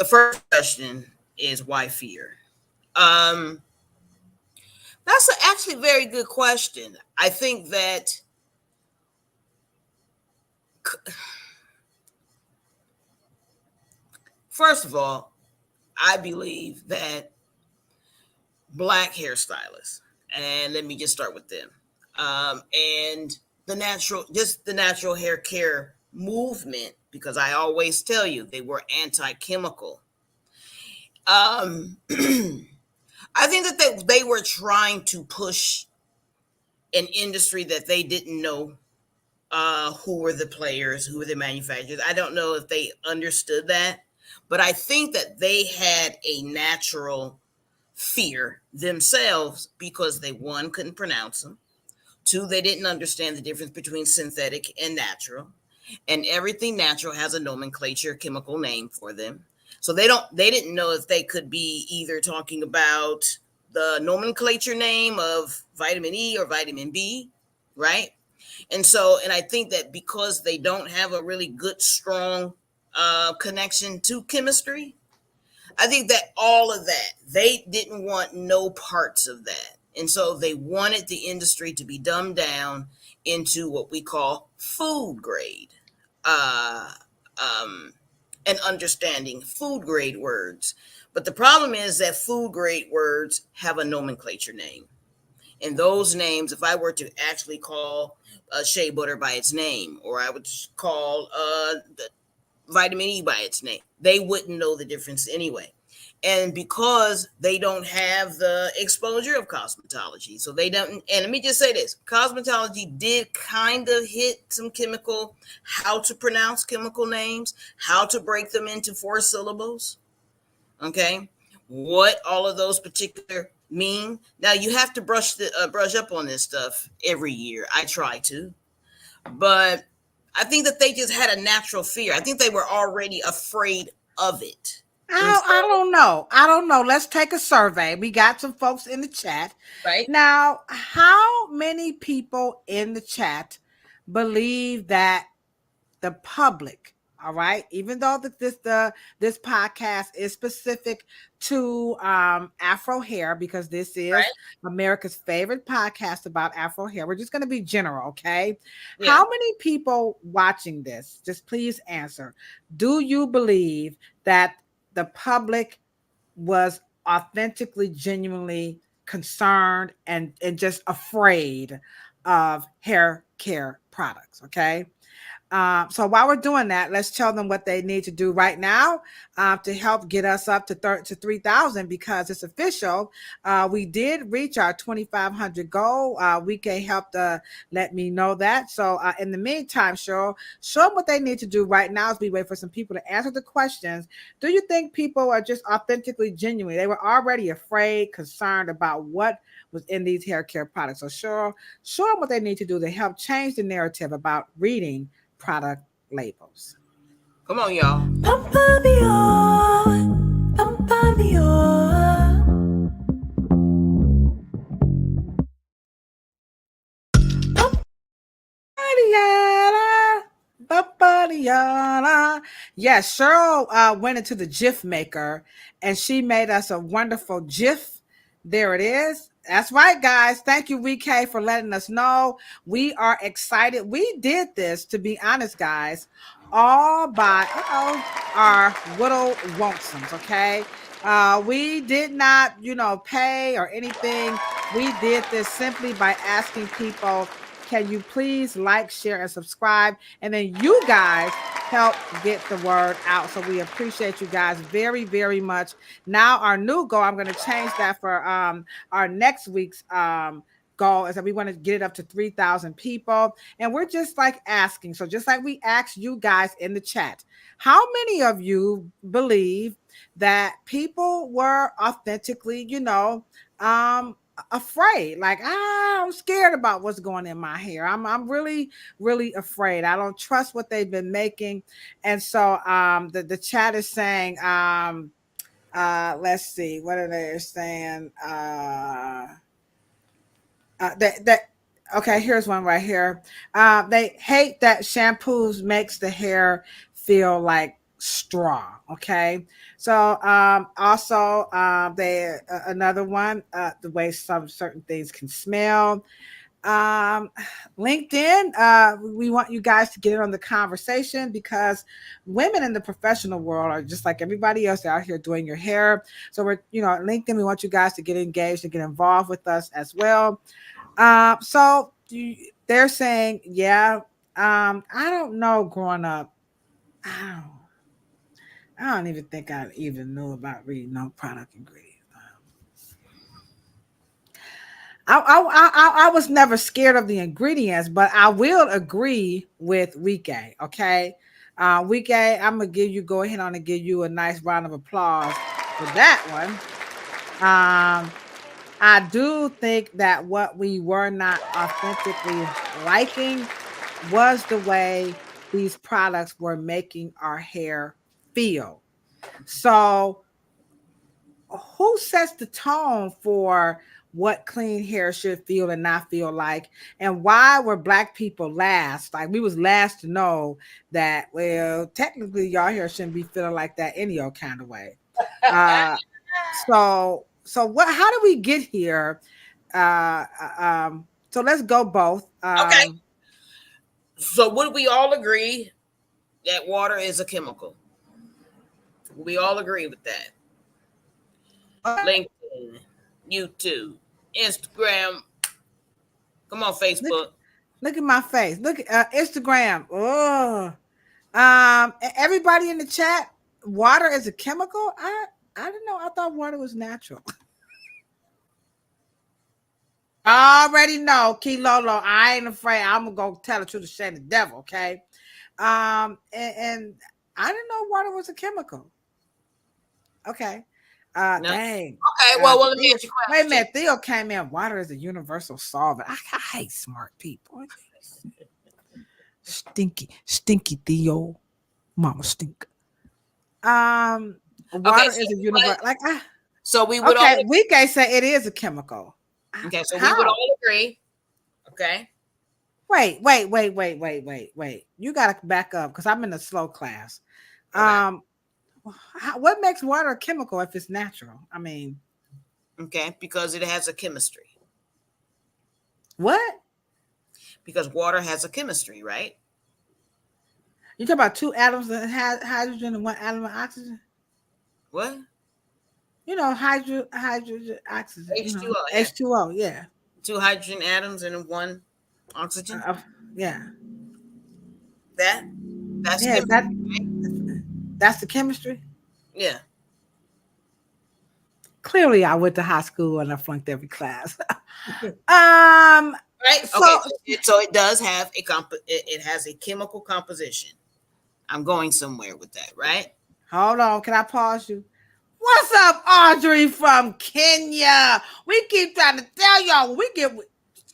first question is why fear? That's actually a very good question. I think that first of all, I believe that Black hairstylists, and let me just start with them, and the natural hair care movement, because I always tell you they were anti-chemical. I think that they were trying to push an industry that they didn't know who were the players, who were the manufacturers. I don't know if they understood that, but I think that they had a natural fear themselves because they, one, couldn't pronounce them. Two, they didn't understand the difference between synthetic and natural. And everything natural has a nomenclature, chemical name for them. So they didn't know if they could be either talking about the nomenclature name of vitamin E or vitamin B, right? And I think that because they don't have a really good, strong connection to chemistry, I think that all of that, they didn't want no parts of that. And so they wanted the industry to be dumbed down into what we call food grade. And understanding food grade words. But the problem is that food grade words have a nomenclature name. And those names, if I were to actually call shea butter by its name, or I would call the vitamin E by its name, they wouldn't know the difference anyway. And because they don't have the exposure of cosmetology, so they don't, and let me just say this, cosmetology did kind of hit some chemical, how to pronounce chemical names, how to break them into 4 syllables, okay? what all of those particular mean. Now you have to brush up on this stuff every year. I try to, but I think that they just had a natural fear. I think they were already afraid of it. I don't know. I don't know. Let's take a survey. We got some folks in the chat. Right. Now, how many people in the chat believe that the public, all right, even though this podcast is specific to Afro hair, because this is America's favorite podcast about Afro hair, we're just going to be general, okay? Yeah. How many people watching this, just please answer, do you believe that the public was authentically, genuinely concerned and just afraid of hair care products? Okay. So while we're doing that, let's tell them what they need to do right now to help get us up to 3,000, because it's official. We did reach our 2,500 goal. WK helped let me know that. So in the meantime, Cheryl, show them what they need to do right now as we wait for some people to answer the questions. Do you think people are just authentically genuine? They were already afraid, concerned about what was in these hair care products. So Cheryl, show them what they need to do to help change the narrative about reading product labels. Come on, y'all. Yes, Cheryl went into the GIF maker and she made us a wonderful GIF. There it is. That's right, guys. Thank you, WK, for letting us know. We are excited. We did this, to be honest, guys, all by our little lonesomes, okay? We did not, pay or anything. We did this simply by asking people, can you please like, share, and subscribe? And then you guys help get the word out. So we appreciate you guys very, very much. Now our new goal, I'm going to change that for our next week's goal, is that we want to get it up to 3,000 people. And we're just like asking. So just like we asked you guys in the chat, how many of you believe that people were authentically, afraid? Like, I'm scared about what's going in my hair. I'm really, really afraid. I don't trust what they've been making. And so the chat is saying, let's see, what are they saying? Okay, here's one right here. They hate that shampoos makes the hair feel like straw. Okay, so also they another one, the way some certain things can smell. LinkedIn, we want you guys to get in on the conversation, because women in the professional world are just like everybody else out here doing your hair. So we're, LinkedIn, we want you guys to get engaged and get involved with us as well. So they're saying, yeah, I don't know, growing up, I don't even think I even knew about reading no product ingredients. I was never scared of the ingredients, but I will agree with Wike. Okay, Wike, I'm gonna go ahead on and give you a nice round of applause for that one. I do think that what we were not authentically liking was the way these products were making our hair feel. So who sets the tone for what clean hair should feel and not feel like? And why were Black people last? Like, we was last to know that, well, technically y'all hair shouldn't be feeling like that any old kind of way. So how do we get here? So let's go both. Okay. So would we all agree that water is a chemical? We all agree with that. LinkedIn, YouTube, Instagram. Come on, Facebook. Look at my face. Look at Instagram. Oh, everybody in the chat, water is a chemical? I didn't know. I thought water was natural. I already know, Kilolo. I ain't afraid. I'm gonna go tell it to the shame the devil. Okay. And I didn't know water was a chemical. Okay. No. Dang. Okay, well, let me Theo, ask you a wait a question. minute. Theo came in. Water is a universal solvent. I hate smart people. Stinky Theo. Mama stink. Okay, Water so, is a universal. Like, so we would okay, all we can say it is a chemical. okay, so we would How? all agree. Okay. Wait. You gotta back up because I'm in a slow class. Okay. What makes water a chemical if it's natural? I mean, Okay, because it has a chemistry. what? Because water has a chemistry, right? You talk about two atoms that have hydrogen and one atom of oxygen? What? You know, hydrogen, oxygen, you know, H2O, yeah. H2O, yeah. 2 hydrogen atoms and 1 oxygen. Yeah. That's Yeah, chemistry, right? that's the chemistry. Yeah. Clearly, I went to high school and I flunked every class. Right. So Okay. So it does have it has a chemical composition. I'm going somewhere with that, right? hold on, can I pause you? What's up, Audrey from Kenya? We keep trying to tell y'all when we get.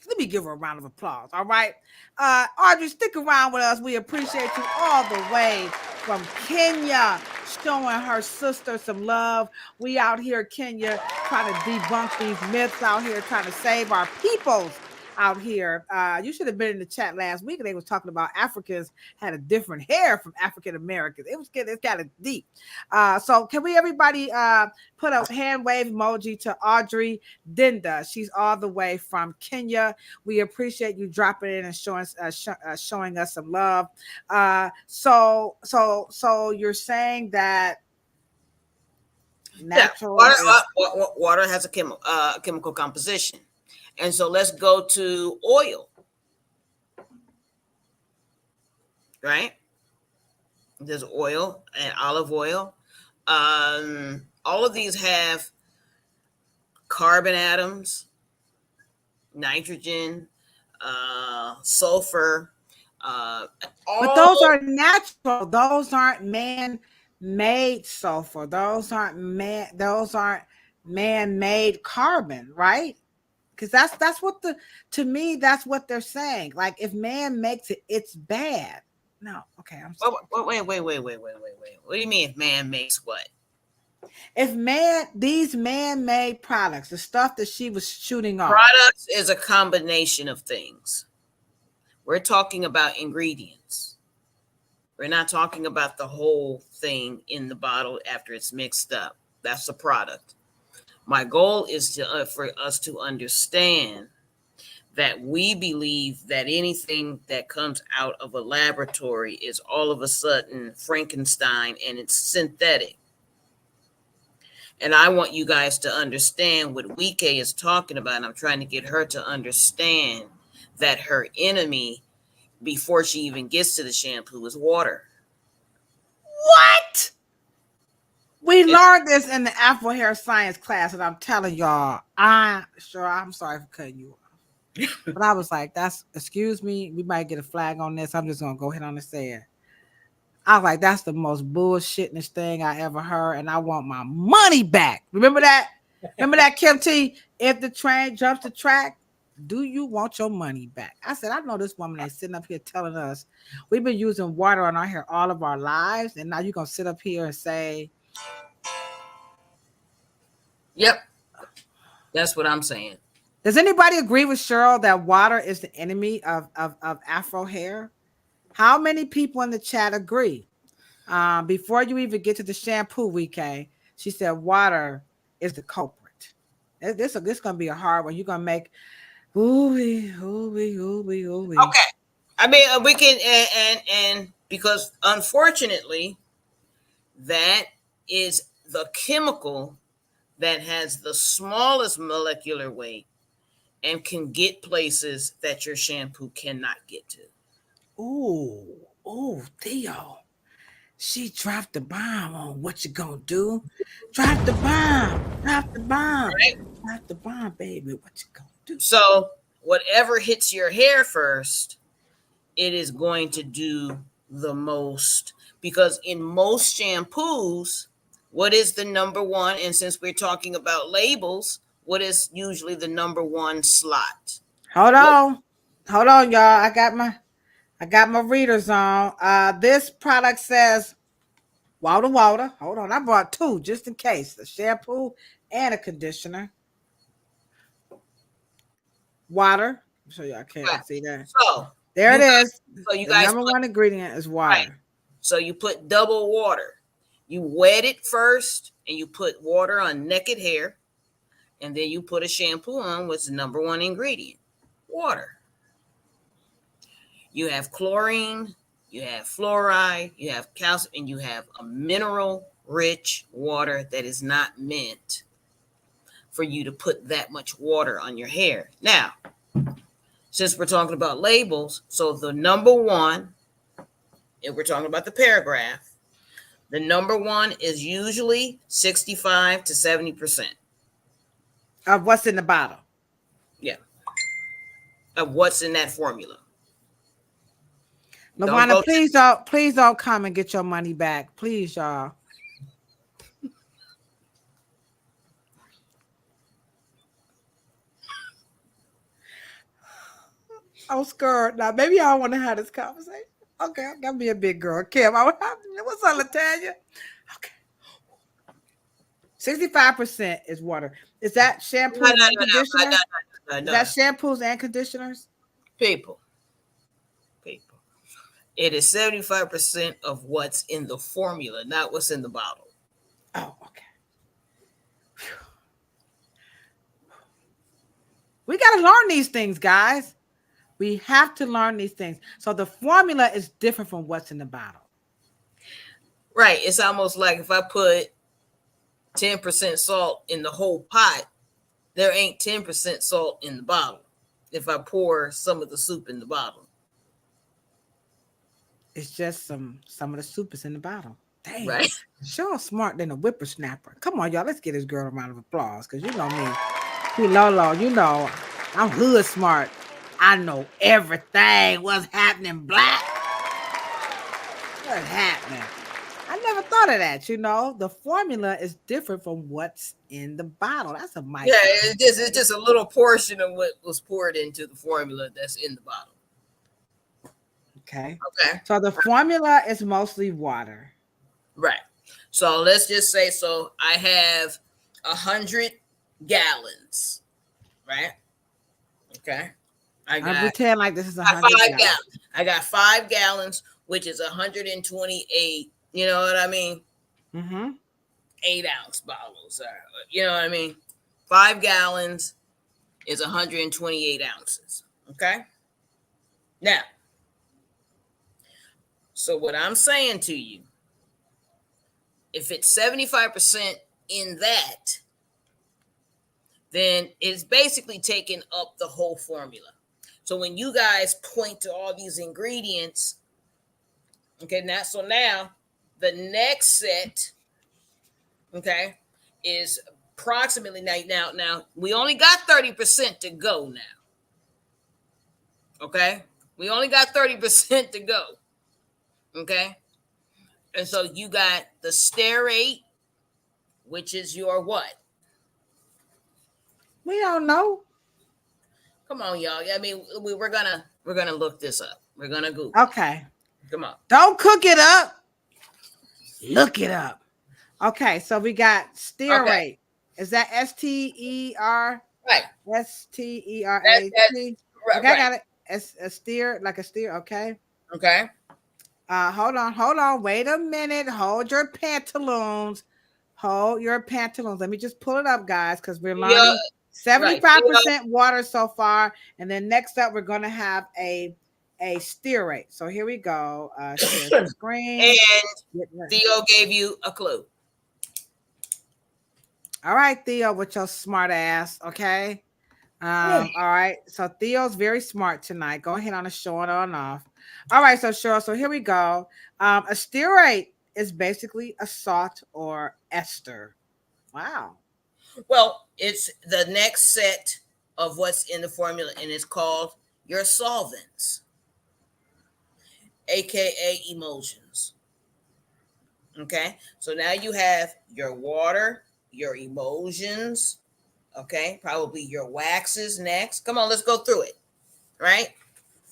Let me give her a round of applause. All right, Audrey, stick around with us. We appreciate you all the way from Kenya, showing her sister some love. We out here, Kenya, trying to debunk these myths out here, trying to save our peoples out here. You should have been in the chat last week. And they was talking about Africans had a different hair from African Americans. It's kind of deep. So can we everybody put a hand wave emoji to Audrey Dinda? She's all the way from Kenya. We appreciate you dropping in and showing us some love. So you're saying that natural water has a chemical composition. And so let's go to oil, right? There's oil and olive oil. All of these have carbon atoms, nitrogen, sulfur. But those are natural. Those aren't man-made sulfur. Those aren't man-made carbon, right? Because that's what to me, that's what they're saying. Like if man makes it, it's bad. No, okay. I'm sorry. Wait. What do you mean if man makes what? If these man-made products, the stuff that she was shooting off. Products is a combination of things. We're talking about ingredients. We're not talking about the whole thing in the bottle after it's mixed up. That's the product. My goal is to for us to understand that we believe that anything that comes out of a laboratory is all of a sudden Frankenstein and it's synthetic. And I want you guys to understand what Wike is talking about. And I'm trying to get her to understand that her enemy, before she even gets to the shampoo, is water. What? We learned this in the Afro hair science class, and I'm telling y'all, I'm sorry for cutting you off. But I was like, excuse me, we might get a flag on this. I'm just gonna go ahead on and say it. I was like, that's the most bullshitness thing I ever heard, and I want my money back. Remember that? Remember that, Kim T? If the train jumps the track, do you want your money back? I said, I know this woman that's sitting up here telling us we've been using water on our hair all of our lives, and now you're gonna sit up here and say, yep, that's what I'm saying. Does anybody agree with Cheryl that water is the enemy of Afro hair? How many people in the chat agree? Before you even get to the shampoo, Wike, she said water is the culprit. This is going to be a hard one. You're going to make ooh-wee. Okay. I mean, we can, and because unfortunately, that is the chemical that has the smallest molecular weight and can get places that your shampoo cannot get to. Oh, Theo. She dropped the bomb on what you gonna do. Drop the bomb. Right? Drop the bomb, baby. What you gonna do? So whatever hits your hair first, it is going to do the most. Because in most shampoos, what is the number one? And since we're talking about labels, what is usually the number one slot? Hold on, y'all. I got my readers on. This product says water. Hold on, I brought two just in case. A shampoo and a conditioner. Water. I'm sure y'all can't see that. So there it is. So you the guys number one ingredient is water. Right. So you put double water. You wet it first, and you put water on naked hair, and then you put a shampoo on. What's the number one ingredient? Water. You have chlorine, you have fluoride, you have calcium, and you have a mineral-rich water that is not meant for you to put that much water on your hair. Now, since we're talking about labels, so the number one, if we're talking about the paragraph, the number one is usually 65 to 70% of what's in the bottle. Yeah. Of what's in that formula. LaWanda, please don't come and get your money back. Please, y'all. I'm scared. Now, maybe I want to have this conversation. Okay, I gotta be a big girl. Kim, what's up, Latanya? Okay. 65% is water. Is that shampoo and conditioner? No. Is that shampoos and conditioners? People. It is 75% of what's in the formula, not what's in the bottle. Oh, okay. We got to learn these things, guys. We have to learn these things. So the formula is different from what's in the bottle. Right. It's almost like if I put 10% salt in the whole pot, there ain't 10% salt in the bottle. If I pour some of the soup in the bottle. It's just some of the soup is in the bottle. Dang. Right. Cheryl smart than a whippersnapper. Come on, y'all. Let's get this girl a round of applause. Because you know me. Hey, Lolo, you know, I'm hood smart. I know everything. What's happening, black? What's happening? I never thought of that, you know. The formula is different from what's in the bottle. That's a mic. Yeah, it's just a little portion of what was poured into the formula that's in the bottle. Okay. So the formula is mostly water. Right. So let's just say, so I have 100 gallons, right? Okay. I pretend like this is 100 gallons. I got 5 gallons, which is 128. You know what I mean? 8-ounce bottles. You know what I mean? 5 gallons is 128 ounces. Okay. Now, so what I'm saying to you, if it's 75% in that, then it's basically taking up the whole formula. So when you guys point to all these ingredients, okay, now the next set, okay, is approximately now we only got 30% to go now. Okay? We only got 30% to go. Okay? And so you got the stearate, which is your what? We don't know. Come on, y'all. I mean, we're gonna look this up. We're gonna Google. Okay. Come on. Don't cook it up. Look it up. Okay, so we got stearate. Okay. Is that STER? Right. STERAT. Right, okay, right. I got it. It's a steer, like a steer. Okay. Okay. Hold on. Wait a minute. Hold your pantaloons. Let me just pull it up, guys, because we're learning 75% water so far. And then next up, we're going to have a stearate. So here we go. Share the screen. And Theo gave you a clue. All right, Theo, with your smart ass. Okay. All right. So Theo's very smart tonight. Go ahead on and show it on off. All right. So Cheryl, so here we go. A stearate is basically a salt or ester. Wow. Well, it's the next set of what's in the formula, and it's called your solvents, aka emulsions. Okay, so now you have your water, your emulsions, okay, probably your waxes next. Come on, let's go through it, right?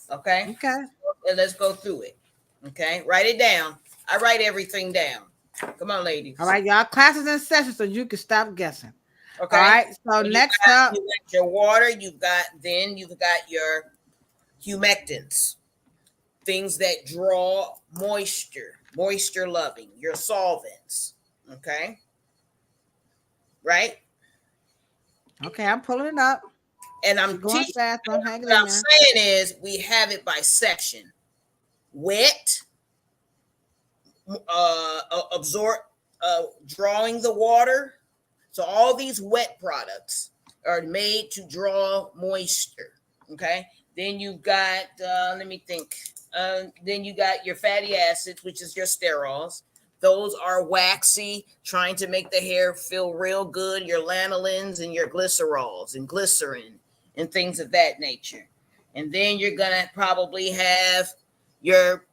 Okay, Okay. and let's go through it. Okay, write it down. I write everything down. Come on, ladies. All right, y'all. Classes in session, so you can stop guessing. Okay. All right. So next up, you got your water. You've got your humectants, things that draw moisture, moisture loving. Your solvents. Okay. Right. okay, I'm pulling it up. And I'm going teaching. fast. I'm hanging What in I'm there. saying is, we have it by section: wet, absorb, drawing the water. So all these wet products are made to draw moisture. Okay. Then you've got, let me think. Then you got your fatty acids, which is your sterols. Those are waxy, trying to make the hair feel real good. Your lanolins and your glycerols and glycerin and things of that nature. And then you're gonna probably have your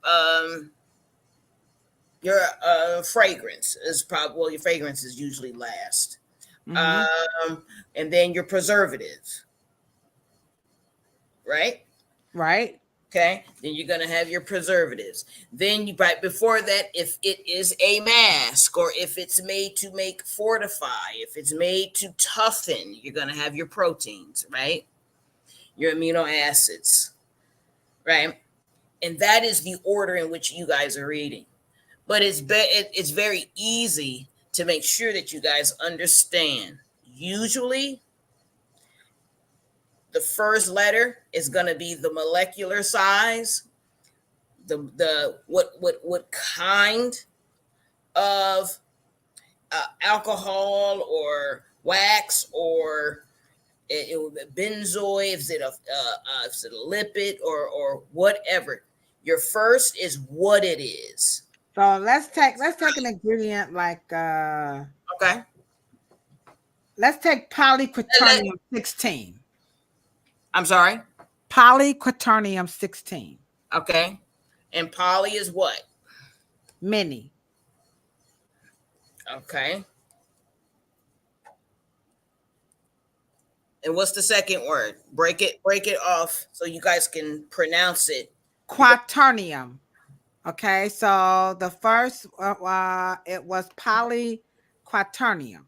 fragrance is probably, well, your fragrance is usually last. And then your preservative, right? Right. Okay. Then you're gonna have your preservatives. Then you, right before that, if it is a mask or if it's made to make fortify, if it's made to toughen, you're gonna have your proteins, right? Your amino acids, right? And that is the order in which you guys are reading. But it's very easy to make sure that you guys understand. Usually, the first letter is going to be the molecular size, the what kind of alcohol or wax or benzoid, is it a lipid or whatever. Your first is what it is. So let's take an ingredient like Okay. Let's take polyquaternium 16. I'm sorry. Polyquaternium 16. Okay. And poly is what? Many. Okay. And what's the second word? Break it off so you guys can pronounce it. Quaternium. Okay, so the first it was polyquaternium.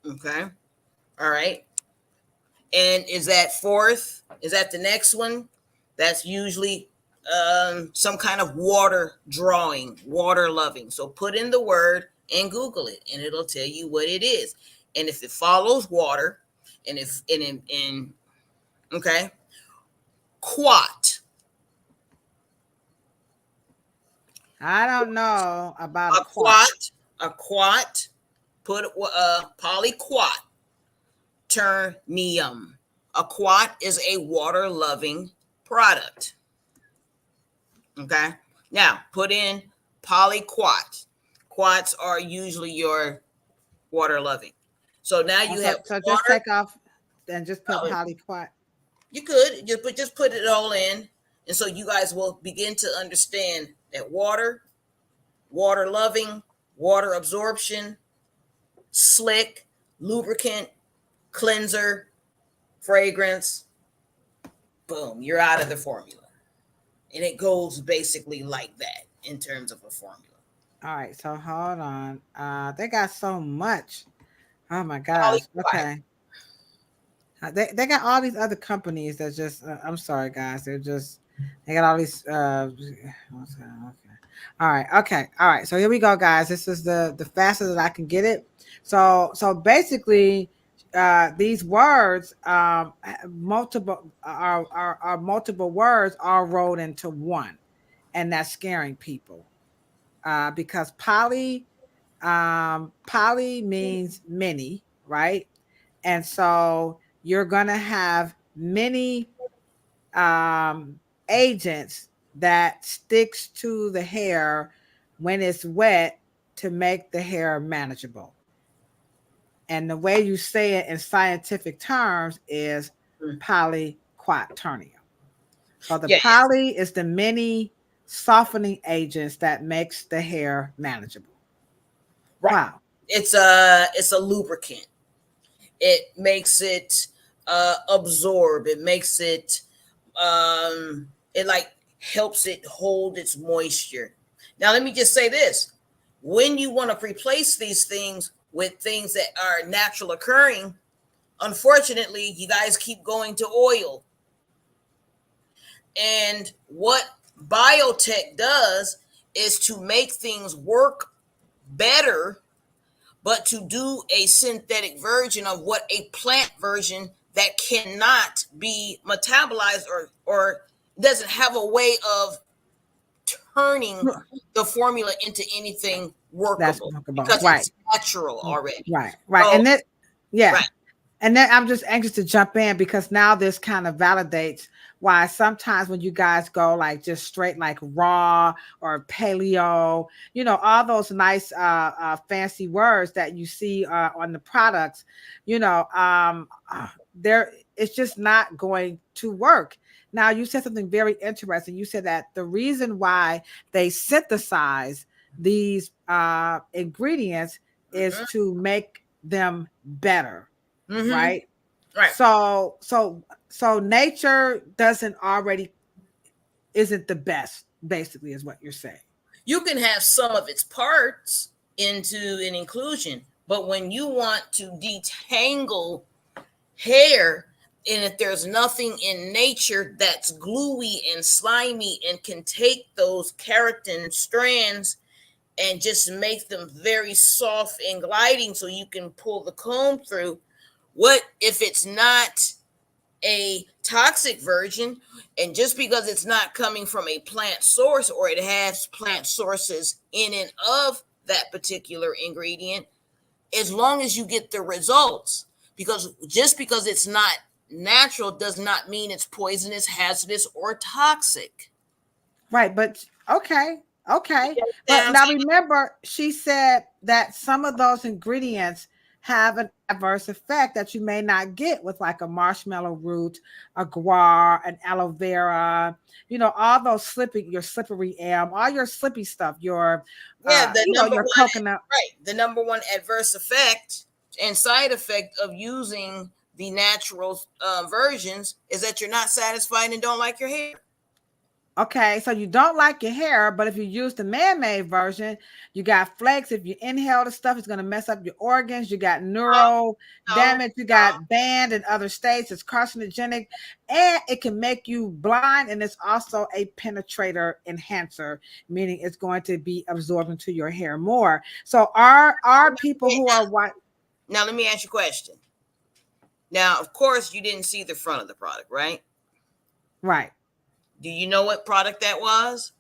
Okay. All right. And is that fourth? Is that the next one? That's usually some kind of water drawing, water loving. So put in the word and Google it, and it'll tell you what it is. And if it follows water, and if in okay, quat. I don't know about a quat. A quat. Put polyquaternium. A quat is a water loving product. Okay. Now put in polyquat. Quats are usually your water loving. So now you have so just take off and just put polyquat. You could just put it all in, and so you guys will begin to understand that water loving, water absorption, slick, lubricant, cleanser, fragrance. Boom, you're out of the formula. And it goes basically like that in terms of a formula. All right, so hold on. They got so much. Oh my gosh. Okay. They got all these other companies that just I'm sorry guys, they got all these okay. All right, okay. All right. So here we go, guys. This is the fastest that I can get it. So basically these words multiple are multiple words all rolled into one, and that's scaring people. Because poly means many, right? And so you're going to have many agents that sticks to the hair when it's wet to make the hair manageable. And the way you say it in scientific terms is polyquaternium. So the poly is the many softening agents that makes the hair manageable. Wow. It's a lubricant. It makes it absorb. It makes it it like helps it hold its moisture. Now let me just say this. When you want to replace these things with things that are natural occurring, unfortunately, you guys keep going to oil. And what biotech does is to make things work better, but to do a synthetic version of what a plant version that cannot be metabolized or doesn't have a way of turning the formula into anything workable, because right. it's natural already. Right. So, And then, yeah. right. And then I'm just anxious to jump in, because now this kind of validates why sometimes when you guys go like just straight like raw or paleo, you know, all those nice fancy words that you see on the products, you know, there it's just not going to work. Now, you said something very interesting. You said that the reason why they synthesize these ingredients is to make them better. Right. So nature isn't the best, basically, is what you're saying. You can have some of its parts into an inclusion, but when you want to detangle hair, and if there's nothing in nature that's gluey and slimy and can take those keratin strands and just make them very soft and gliding so you can pull the comb through, what if it's not a toxic version? And just because it's not coming from a plant source, or it has plant sources in and of that particular ingredient, as long as you get the results, because just because it's not natural does not mean it's poisonous, hazardous, or toxic. Right. But okay. But now remember, she said that some of those ingredients have an adverse effect that you may not get with like a marshmallow root, a guar, an aloe vera, you know, all those your slippery elm, all your slippy stuff, your your coconut. Right. The number one adverse effect and side effect of using the natural versions is that you're not satisfied and don't like your hair. Okay, so you don't like your hair, but if you use the man-made version, you got flakes. If you inhale the stuff, it's going to mess up your organs. You got neural damage. You got banned in other states. It's carcinogenic, and it can make you blind. And it's also a penetrator enhancer, meaning it's going to be absorbed into your hair more. So are people who are white? Now, let me ask you a question. Now, of course, you didn't see the front of the product, right? Right. Do you know what product that was?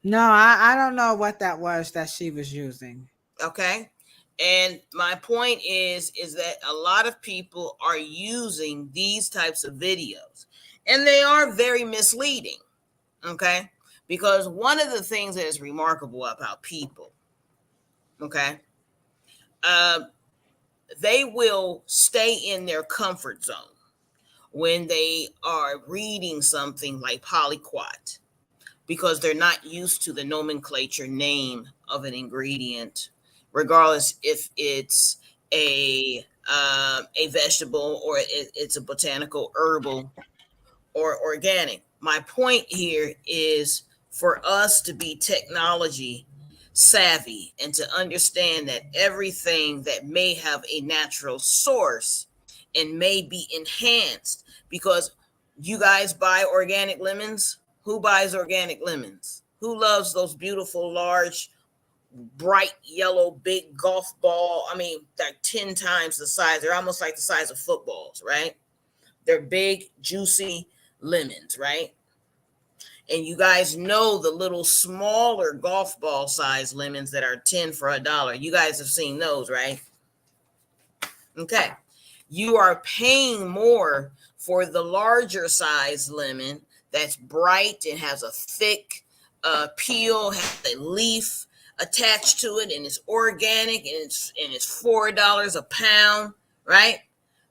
No, I don't know what that was that she was using. Okay. And my point is that a lot of people are using these types of videos, and they are very misleading. Okay. Because one of the things that is remarkable about people, okay, they will stay in their comfort zone when they are reading something like polyquat, because they're not used to the nomenclature name of an ingredient, regardless if it's a vegetable or it's a botanical, herbal, or organic. My point here is for us to be technology savvy and to understand that everything that may have a natural source and may be enhanced, because you guys buy organic lemons. Who buys organic lemons? Who loves those beautiful, large, bright yellow, big golf ball? I mean, they're 10 times the size. They're almost like the size of footballs, right? They're big, juicy lemons, right? And you guys know the little smaller golf ball size lemons that are 10 for $1. You guys have seen those, right? Okay. You are paying more for the larger size lemon that's bright and has a thick peel, has a leaf attached to it, and it's organic, and it's $4 a pound, right?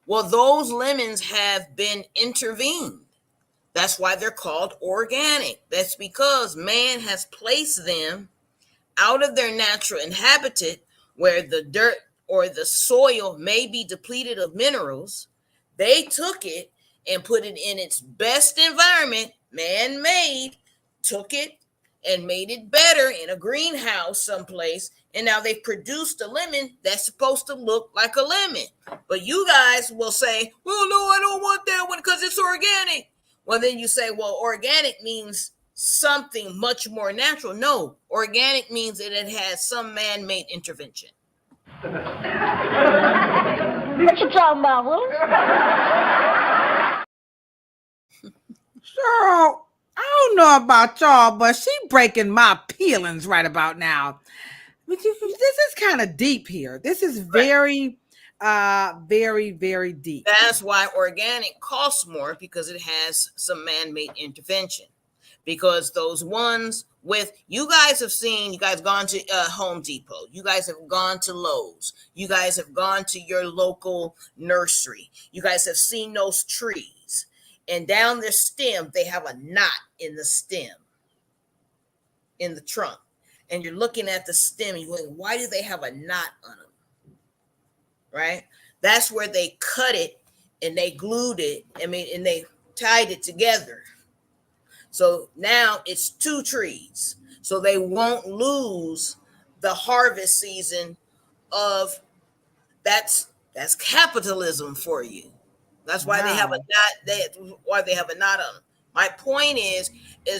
Well, those lemons have been intervened. That's why they're called organic. That's because man has placed them out of their natural habitat where the dirt or the soil may be depleted of minerals. They took it and put it in its best environment, man-made, took it and made it better in a greenhouse someplace. And now they've produced a lemon that's supposed to look like a lemon. But you guys will say, well, no, I don't want that one because it's organic. Well, then you say, well, organic means something much more natural. No, organic means that it has some man-made intervention. What you talking about, Will? Cheryl, I don't know about y'all, but she breaking my peelings right about now. This is kind of deep here. This is very, very deep. That's why organic costs more, because it has some man-made intervention. Because those ones with, you guys have seen, you guys gone to Home Depot, you guys have gone to Lowe's, you guys have gone to your local nursery, you guys have seen those trees, and down their stem they have a knot in the stem, in the trunk, and you're looking at the stem, you're going, why do they have a knot on them? Right? That's where they cut it and they glued it, and they tied it together. So now it's two trees. So they won't lose the harvest season of that's capitalism for you. That's why they have a knot. Why they have a knot on them. My point is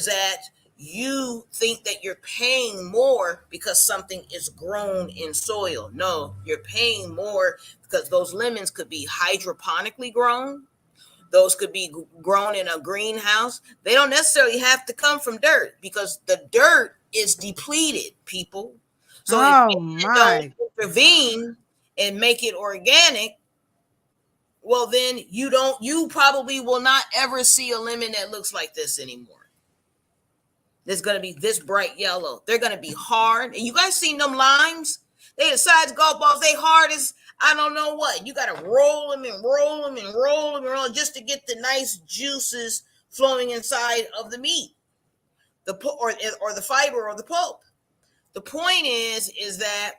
that you think that you're paying more because something is grown in soil. No, you're paying more because those lemons could be hydroponically grown. Those could be grown in a greenhouse. They don't necessarily have to come from dirt, because the dirt is depleted, people. So if you don't intervene and make it organic, well, then you probably will not ever see a lemon that looks like this anymore. There's going to be this bright yellow. They're going to be hard. And you guys seen them limes? They the size of golf balls. They hard as I don't know what. You got to roll them and roll them and roll them and roll them just to get the nice juices flowing inside of the meat, or the fiber or the pulp. The point is that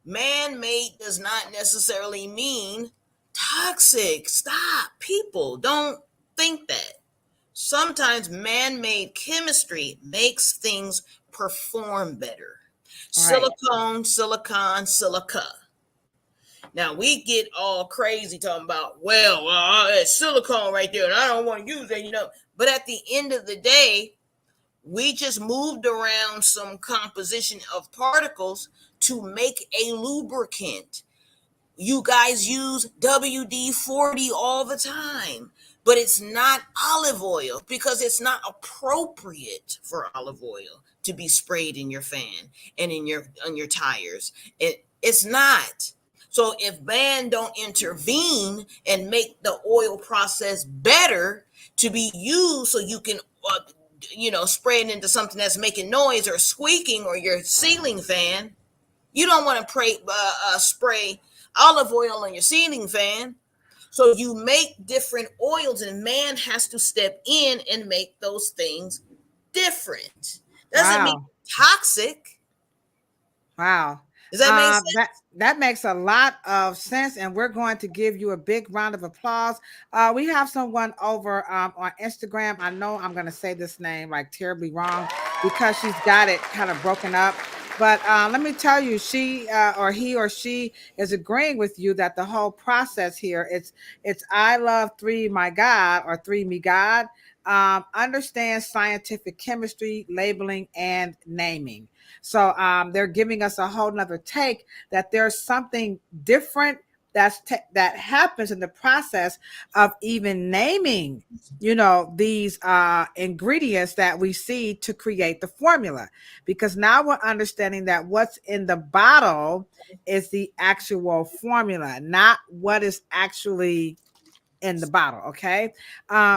man-made does not necessarily mean toxic. Stop, people. Don't think that. Sometimes man-made chemistry makes things perform better. Right. Silicone, silicon, silica. Now we get all crazy talking about, it's silicone right there, and I don't want to use it, But at the end of the day, we just moved around some composition of particles to make a lubricant. You guys use WD-40 all the time, but it's not olive oil because it's not appropriate for olive oil to be sprayed in your fan and on your tires. It's not. So if man don't intervene and make the oil process better to be used, so you can spray it into something that's making noise or squeaking, or your ceiling fan, you don't want to spray olive oil on your ceiling fan. So you make different oils, and man has to step in and make those things different. Doesn't mean toxic. Wow. Does that make sense? That makes a lot of sense, and we're going to give you a big round of applause. We have someone over on Instagram. I know I'm going to say this name like terribly wrong because she's got it kind of broken up. But let me tell you, she or he or she is agreeing with you that the whole process here, it's I love 3 my God, or 3 me God. Understand scientific chemistry, labeling, and naming. So they're giving us a whole nother take that there's something different that happens in the process of even naming, these ingredients that we see to create the formula. Because now we're understanding that what's in the bottle is the actual formula, not what is actually in the bottle. Okay.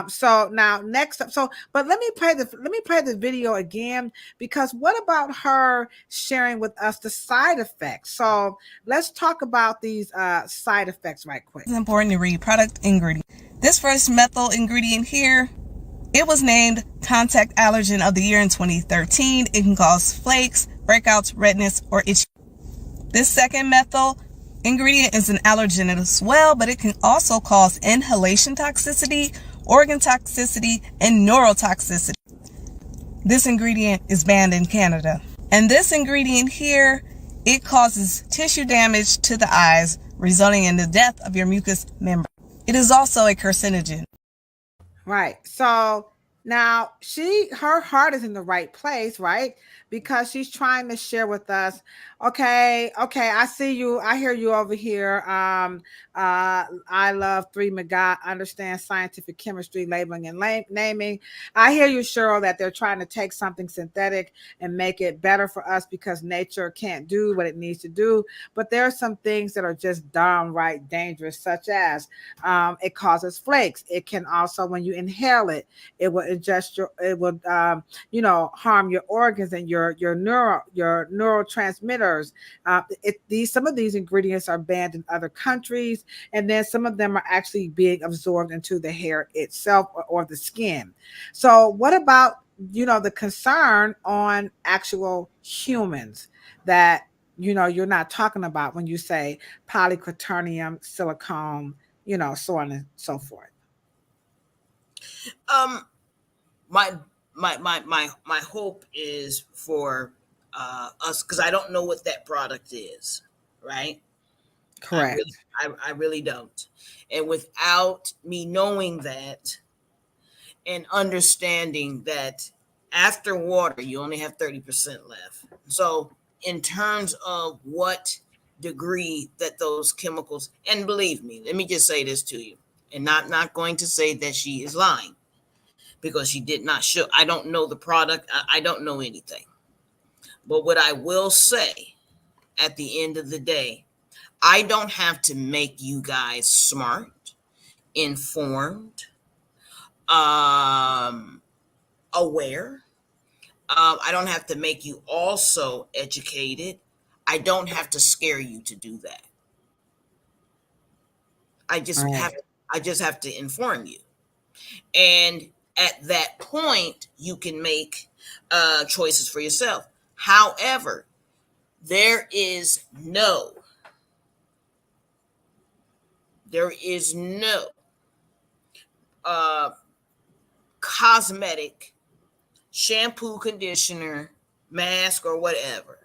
So now next up, but let me play the video again, because what about her sharing with us the side effects? So let's talk about these side effects right quick. It's important to read product ingredient. This first methyl ingredient here, it was named contact allergen of the year in 2013. It can cause flakes, breakouts, redness, or itch. This second methyl ingredient is an allergen as well, but it can also cause inhalation toxicity, organ toxicity, and neurotoxicity. This ingredient is banned in Canada. And this ingredient here, it causes tissue damage to the eyes, resulting in the death of your mucous membrane. It is also a carcinogen. Right. So now her heart is in the right place, right? Because she's trying to share with us, okay, I see you, I hear you over here. I love 3 McGuy, understand scientific chemistry, labeling and naming. I hear you, Cheryl, that they're trying to take something synthetic and make it better for us because nature can't do what it needs to do. But there are some things that are just downright dangerous, such as it causes flakes. It can also, when you inhale it, it will harm your organs and your neurotransmitters. Some of these ingredients are banned in other countries, and then some of them are actually being absorbed into the hair itself or the skin. So what about the concern on actual humans that you're not talking about when you say polyquaternium, silicone, so on and so forth? My hope is for us, because I don't know what that product is, right? Correct. I really don't. And without me knowing that and understanding that after water, you only have 30% left. So in terms of what degree that those chemicals, and believe me, let me just say this to you, and not going to say that she is lying, because she did not show. I don't know the product. I don't know anything. But what I will say at the end of the day, I don't have to make you guys smart, informed, aware. I don't have to make you also educated. I don't have to scare you to do that. I just have to inform you. And at that point, you can make choices for yourself. However, there is no cosmetic, shampoo, conditioner, mask, or whatever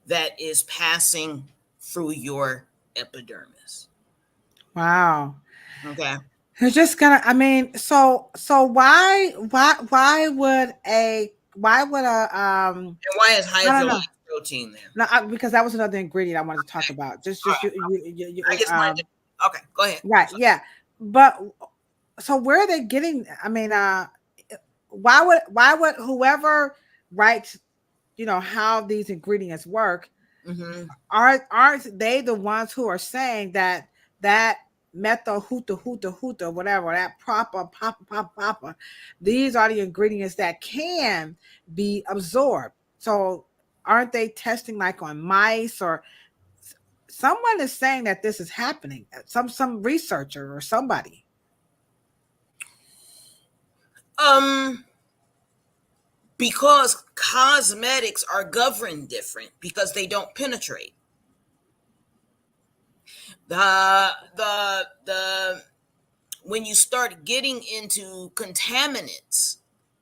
that is passing through your epidermis. Wow. Okay. You're just gonna, so why would a And why is hydrolyzed protein there? No, because that was another ingredient I wanted to talk about. Just Right. I just wanted to, okay, go ahead. right, yeah. But so where are they getting? Why would whoever writes, how these ingredients work, aren't they the ones who are saying that methyl huta whatever, that papa, these are the ingredients that can be absorbed? So aren't they testing like on mice, or someone is saying that this is happening? Some researcher or somebody. Because cosmetics are governed different because they don't penetrate. When you start getting into contaminants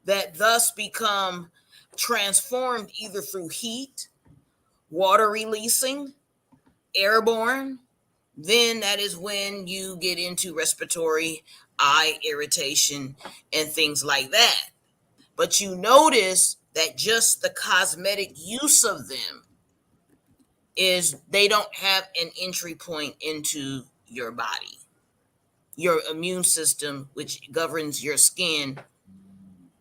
that thus become transformed either through heat, water releasing, airborne, then that is when you get into respiratory, eye irritation, and things like that. But you notice that just the cosmetic use of them is they don't have an entry point into your body. Your immune system, which governs your skin,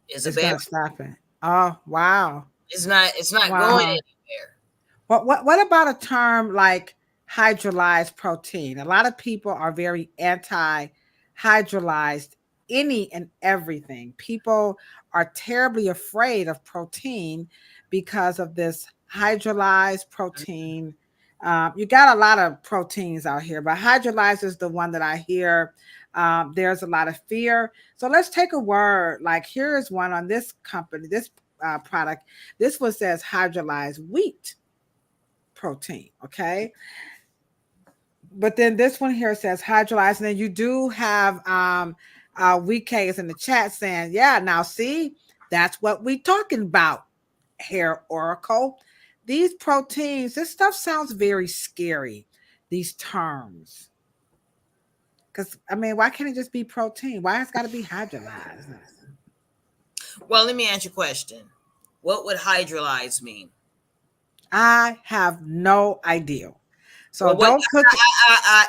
is a bad. Not stopping. Oh, wow. It's not going anywhere. What about a term like hydrolyzed protein? A lot of people are very anti-hydrolyzed any and everything. People are terribly afraid of protein because of this hydrolyzed protein. You got a lot of proteins out here, but hydrolyzed is the one that I hear. There's a lot of fear. So let's take a word like, here is one on this company, this product. This one says hydrolyzed wheat protein. Okay. But then this one here says hydrolyzed. And then you do have WeK is in the chat saying, yeah, now see, that's what we talking about, Hair Oracle. These proteins, this stuff sounds very scary, these terms. Because, I mean, why can't it just be protein? Why has it got to be hydrolyzed? Well, let me ask you a question. What would hydrolyze mean? I have no idea. So don't cook it.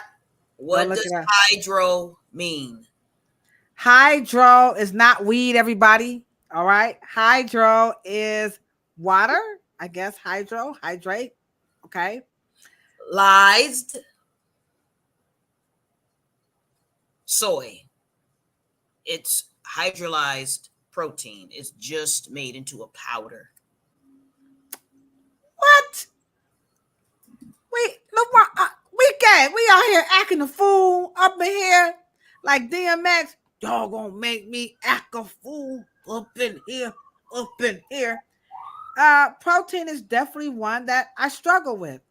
What does hydro mean? Hydro is not weed, everybody. All right. Hydro is water. I guess hydrate. Okay. Lysed soy. It's hydrolyzed protein. It's just made into a powder. What? We out here acting a fool up in here like DMX. Y'all gonna make me act a fool up in here. Protein is definitely one that I struggle with.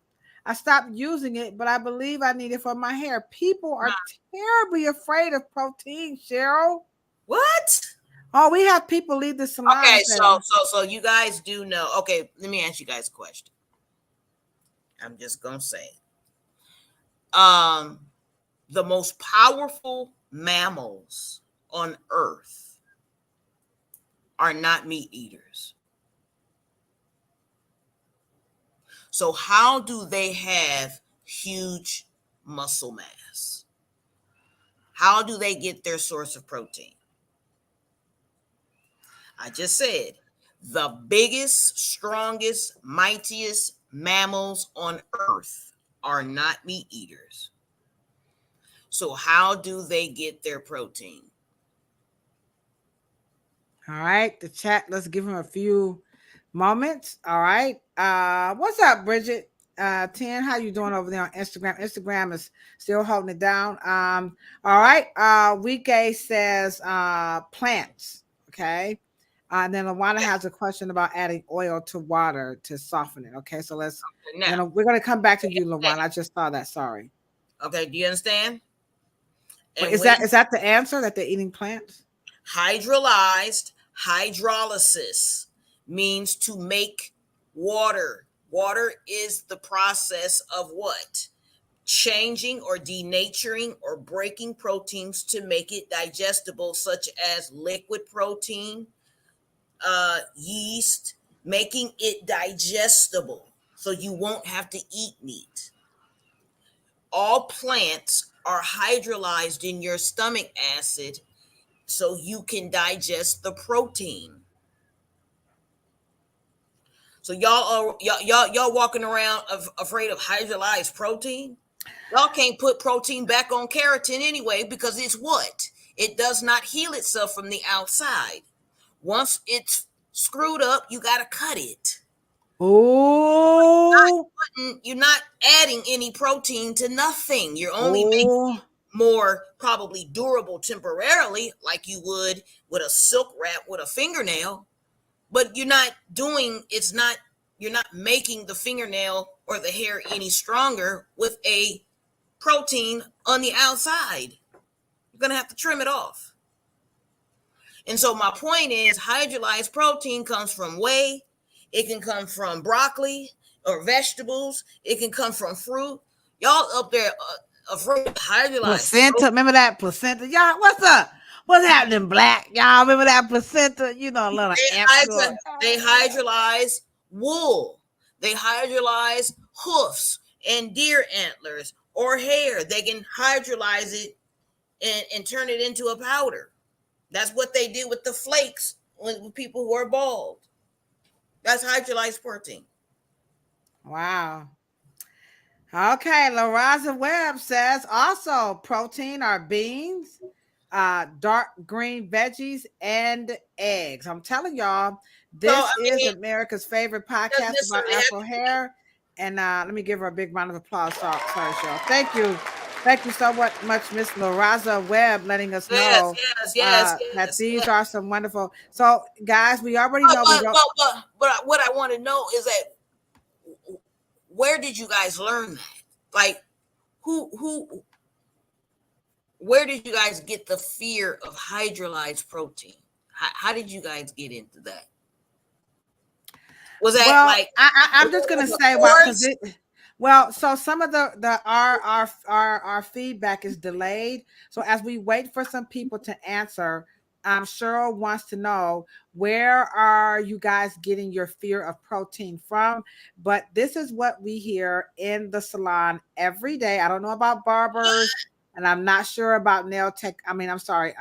I stopped using it, but I believe I need it for my hair. People are terribly afraid of protein, Cheryl. What? Oh, we have people leave the salon. Okay, so you guys do know. Okay, let me ask you guys a question. I'm just gonna say it. The most powerful mammals on Earth are not meat eaters. So how do they have huge muscle mass? How do they get their source of protein? I just said the biggest, strongest, mightiest mammals on Earth are not meat eaters. So how do they get their protein? All right, the chat, let's give them a few moments. All right. What's up, Bridget? 10, how you doing over there on Instagram? Instagram is still holding it down. All right. Weekday says plants. Okay. And then Lawana has a question about adding oil to water to soften it. Okay, so let's we're gonna come back to you, Lawana. I just saw that. Sorry. Okay, do you understand? But is that the answer, that they're eating plants? Hydrolyzed, hydrolysis means to make water. Water is the process of what? Changing or denaturing or breaking proteins to make it digestible, such as liquid protein, yeast, making it digestible so you won't have to eat meat. All plants are hydrolyzed in your stomach acid so you can digest the protein. So y'all walking around afraid of hydrolyzed protein? Y'all can't put protein back on keratin anyway, because it's what? It does not heal itself from the outside. Once it's screwed up, you got to cut it. Oh, you're not adding any protein to nothing. You're only making it more probably durable temporarily, like you would with a silk wrap with a fingernail. But you're not making the fingernail or the hair any stronger with a protein on the outside. You're going to have to trim it off. And so my point is, hydrolyzed protein comes from whey. It can come from broccoli or vegetables. It can come from fruit. Y'all up there afraid of hydrolyzed placenta. protein. Remember that placenta? Y'all, what's up? What's happening, Black? Y'all remember that placenta? You know, a little They hydrolyze wool. They hydrolyze hoofs and deer antlers or hair. They can hydrolyze it and turn it into a powder. That's what they did with the flakes with people who are bald. That's hydrolyzed protein. Wow. Okay, LaRaza Webb says also protein are beans, dark green veggies, and eggs. I'm telling y'all, this is America's favorite podcast about Afro hair. And let me give her a big round of applause. Sorry, Cheryl. Thank you Thank you so much, Miss Laraza Webb, letting us Yes, know yes, yes, that yes, these yes. are some wonderful. So, guys, we already know we don't. But what I want to know is that where did you guys learn that? Like, who, where did you guys get the fear of hydrolyzed protein? How did you guys get into that? Was that Well, like I'm just gonna a say what because course? it. Well, so some of the our feedback is delayed. So as we wait for some people to answer, Cheryl wants to know where are you guys getting your fear of protein from? But this is what we hear in the salon every day. I don't know about barbers, and I'm not sure about nail tech. I mean, I'm sorry,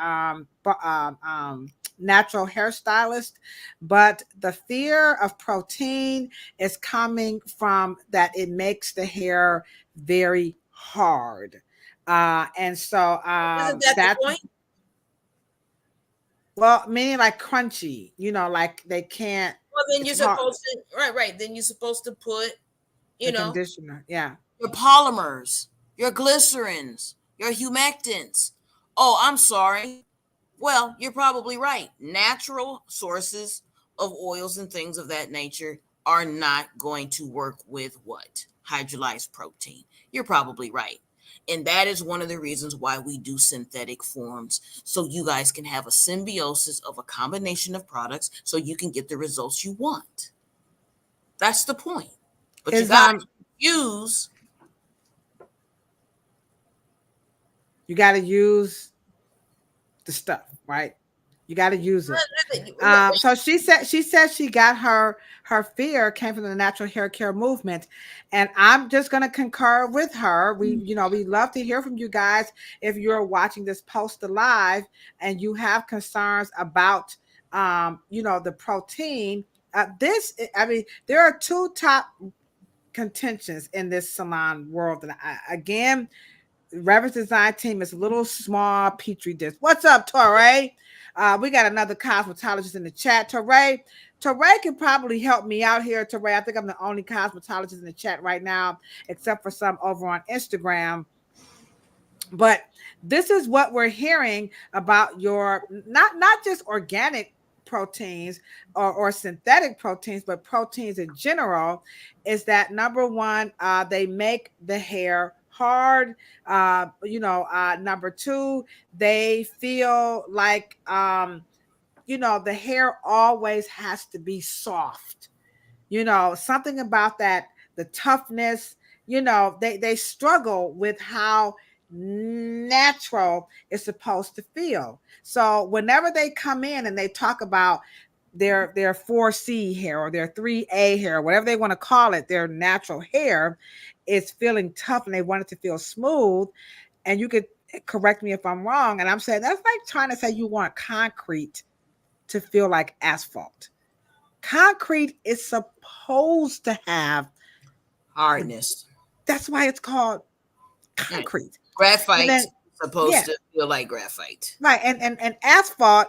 natural hairstylist, but the fear of protein is coming from that it makes the hair very hard. And so Isn't that the that's point? well, meaning like crunchy, like they can't, Well, then it's you're hard, supposed to right. Then you're supposed to put, the you know, conditioner. Yeah. your polymers, your glycerins, your humectants. Oh, I'm sorry. Well, you're probably right. Natural sources of oils and things of that nature are not going to work with what? Hydrolyzed protein. You're probably right. And that is one of the reasons why we do synthetic forms. So you guys can have a symbiosis of a combination of products so you can get the results you want. That's the point. But you Is guys use. you got to use the stuff, right? You got to use it. So she said she got her fear came from the natural hair care movement, and I'm just going to concur with her. We love to hear from you guys if you're watching this post live and you have concerns about the protein. There are two top contentions in this salon world, and again, Reverend's design team is a little small petri dish. What's up, Torre? We got another cosmetologist in the chat. Torre can probably help me out here. Torre, I think I'm the only cosmetologist in the chat right now, except for some over on Instagram. But this is what we're hearing about your not just organic proteins or synthetic proteins, but proteins in general, is that number one, they make the hair hard. Number two, they feel like the hair always has to be soft. Something about that, the toughness, they struggle with how natural it's supposed to feel. So whenever they come in and they talk about their 4C hair or their 3A hair, whatever they want to call it, their natural hair is feeling tough and they want it to feel smooth. And you could correct me if I'm wrong. And I'm saying that's like trying to say you want concrete to feel like asphalt. Concrete is supposed to have Hardness. That's why it's called concrete. Graphite Then, is supposed to feel like graphite. Right. And asphalt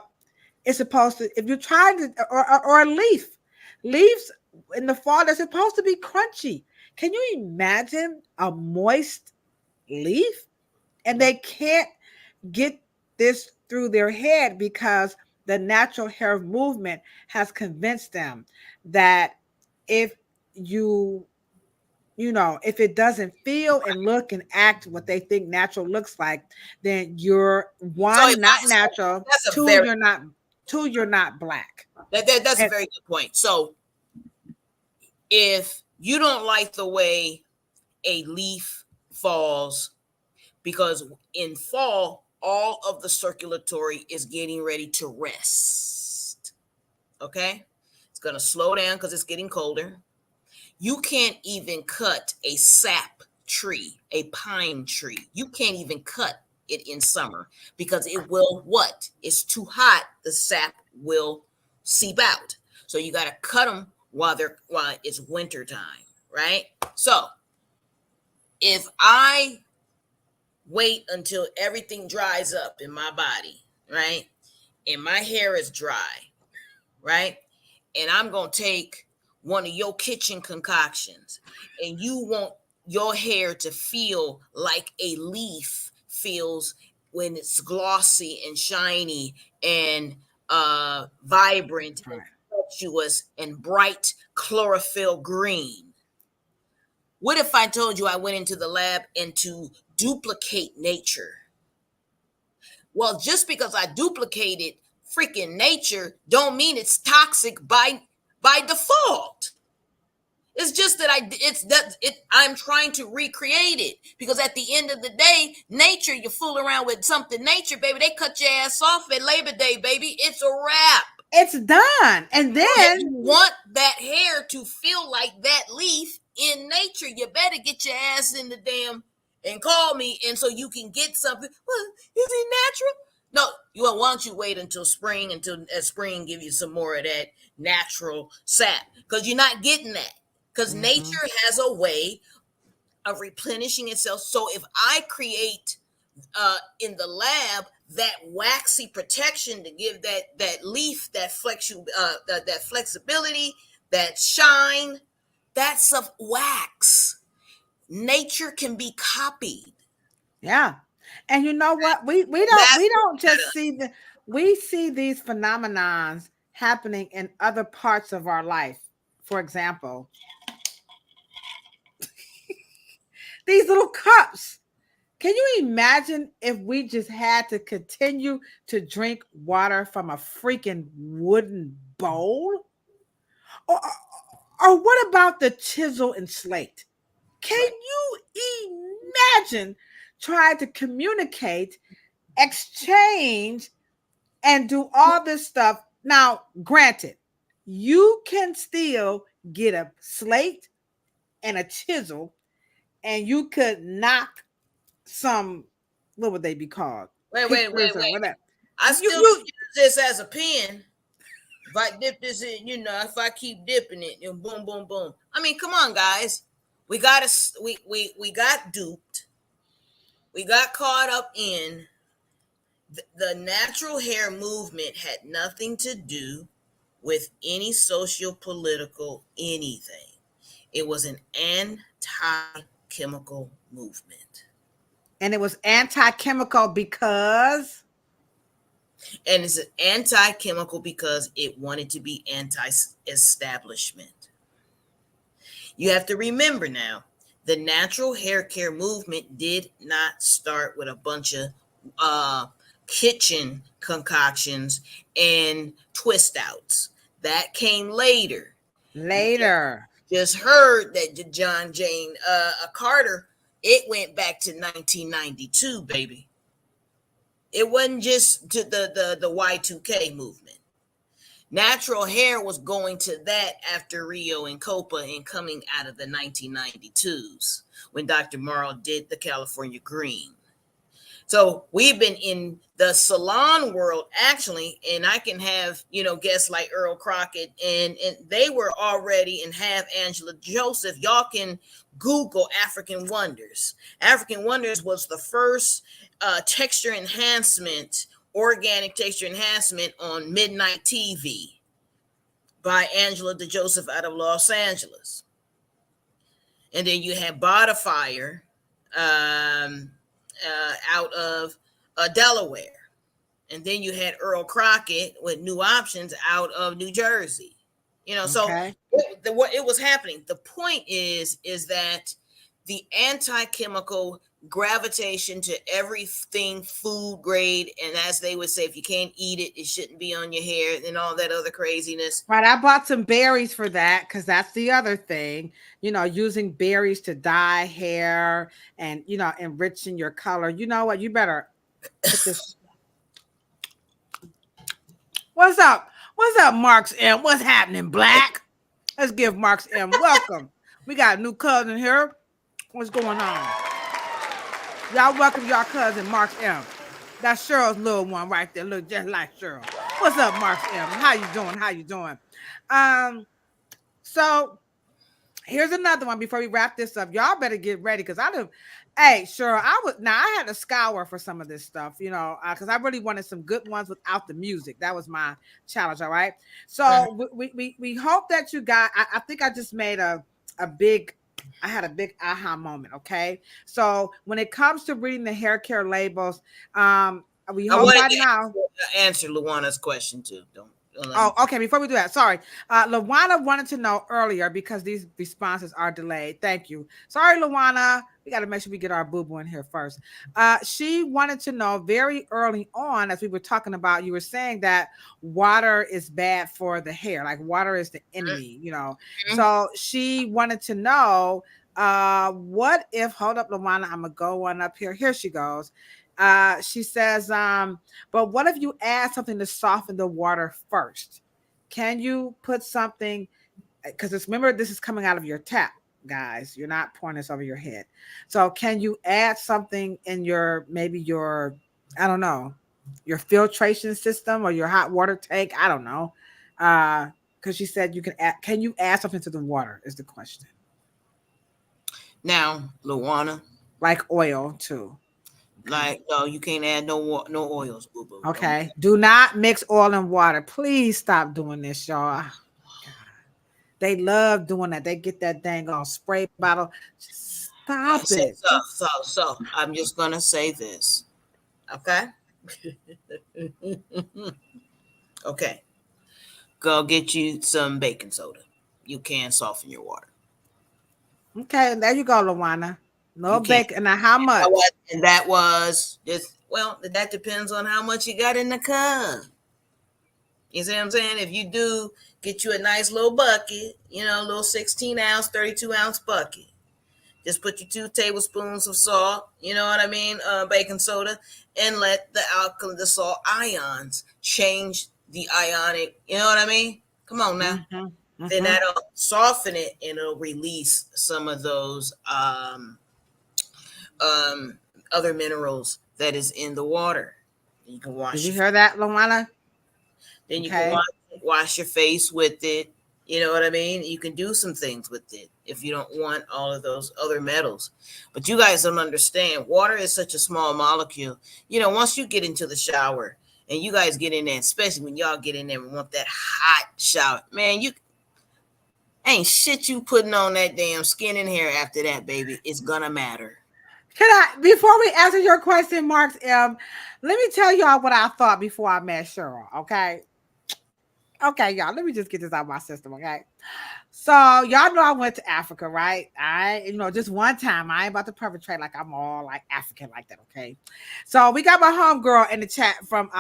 is supposed to, if you're trying to, or a leaves in the fall, they're supposed to be crunchy. Can you imagine a moist leaf? And they can't get this through their head because the natural hair movement has convinced them that if if it doesn't feel and look and act what they think natural looks like, then you're not natural. You're not black. That's a very good point. So if you don't like the way a leaf falls, because in fall, all of the circulatory is getting ready to rest. Okay? It's going to slow down because it's getting colder. You can't even cut a sap tree, a pine tree. You can't even cut it in summer because it will what? It's too hot. The sap will seep out. So you got to cut them while it's winter time, right? So if I wait until everything dries up in my body, right? And my hair is dry, right? And I'm going to take one of your kitchen concoctions and you want your hair to feel like a leaf feels when it's glossy and shiny and vibrant and voluptuous and bright chlorophyll green. What if I told you I went into the lab and to duplicate nature? Well, just because I duplicated freaking nature don't mean it's toxic by default. It's just that I'm trying to recreate it, because at the end of the day, nature, you fool around with something nature, baby, they cut your ass off at Labor Day, baby. It's a wrap. It's done. And then if you want that hair to feel like that leaf in nature, you better get your ass in the damn and call me, and so you can get something. Well, is it natural? No, why don't you wait until spring, until spring give you some more of that natural sap, because you're not getting that. Because nature has a way of replenishing itself. So if I create in the lab that waxy protection to give that leaf that that flexibility, that shine, that's of wax. Nature can be copied. Yeah. And you know what? We don't just we see these phenomenons happening in other parts of our life. For example, these little cups. Can you imagine if we just had to continue to drink water from a freaking wooden bowl? Or what about the chisel and slate? Can you imagine trying to communicate, exchange, and do all this stuff? Now, granted, you can still get a slate and a chisel, and you could knock some, what would they be called? Wait. I still use this as a pen. If I dip this in, if I keep dipping it, and boom, boom, boom. I mean, come on, guys. We got duped. We got caught up in the natural hair movement. Had nothing to do with any socio-political anything. It was an anti-chemical movement. And it was anti-chemical because? And it's anti-chemical because it wanted to be anti-establishment. You have to remember now, the natural hair care movement did not start with a bunch of kitchen concoctions and twist outs. That came later. Just heard that John Jane Carter, it went back to 1992, baby. It wasn't just to the Y2K movement. Natural hair was going to that after Rio and Copa and coming out of the 1992s when Dr. Morrow did the California Green. So we've been in the salon world, actually, and I can have, guests like Earl Crockett, and they were already, and have Angela Joseph. Y'all can Google African Wonders. African Wonders was the first texture enhancement, organic texture enhancement on midnight TV by Angela DeJoseph out of Los Angeles. And then you had Bodifire out of Delaware. And then you had Earl Crockett with New Options out of New Jersey. So it was happening. The point is that the anti-chemical gravitation to everything food grade, and as they would say, if you can't eat it, it shouldn't be on your hair, and all that other craziness. Right, I bought some berries for that, because that's the other thing, using berries to dye hair and enriching your color. You know what? You better put this. What's up, Marks M? What's happening, Black? Let's give Marks M welcome. We got a new cousin here. What's going on? Y'all welcome y'all cousin, Marks M. That's Cheryl's little one right there. Look just like Cheryl. What's up, Marks M? How you doing? So here's another one before we wrap this up. Y'all better get ready, because hey, Cheryl, I had to scour for some of this stuff, because I really wanted some good ones without the music. That was my challenge, all right? So we hope that you got, I think I just made a big I had a big aha moment. Okay. So when it comes to reading the hair care labels, we I hope want by to now. answer Luana's question too. Don't let Oh, me. okay. Before we do that, sorry. Luana wanted to know earlier because these responses are delayed. Thank you. Sorry, Luana. We got to make sure we get our boo boo in here first. She wanted to know very early on, as we were talking about, you were saying that water is bad for the hair, like water is the enemy, you know. Mhm. So she wanted to know, what if, hold up, Luana, I'm going to go one up here. Here she goes. She says, but what if you add something to soften the water first? Can you put something, because remember, this is coming out of your tap, guys. You're not pouring this over your head. So can you add something in your, maybe your, I don't know, your filtration system or your hot water tank? I don't know. Because she said you can you add something to the water is the question. Now, Luana, Like oil too. Okay. like no, you can't add no oils, boo boo. Don't. Okay. Do not mix oil and water. Please stop doing this, y'all. God. They love doing that. They get that dang on spray bottle. Just stop So, it. so, Just so, so, I'm just gonna say this, okay? Okay, go get you some baking soda. You can soften your water. okay. There you go, Luana. No You can. bacon. Now, how much? And that was just well. That depends on how much you got in the cup. You see what I'm saying? If you do get you a nice little bucket, a little 16-ounce, 32-ounce bucket. Just put your 2 tablespoons of salt, you know what I mean, baking soda, and let the salt ions change the ionic, you know what I mean? Come on now. Mm-hmm. Then Mm-hmm. that'll soften it and it'll release some of those um, other minerals that is in the water. You can Did wash you your hear that, Luana? Then you can Okay. wash your face with it. You know what I mean? You can do some things with it if you don't want all of those other metals. But you guys don't understand. Water is such a small molecule. Once you get into the shower and you guys get in there, especially when y'all get in there and want that hot shower, man, you ain't shit you putting on that damn skin and hair after that, baby. It's gonna matter. Can I, before we answer your question, Marks let me tell y'all what I thought before I met Cheryl. Okay. Okay, y'all. Let me just get this out of my system. Okay. So y'all know I went to Africa, right? Just one time. I ain't about to perpetrate like I'm all like African like that, okay? So we got my homegirl in the chat from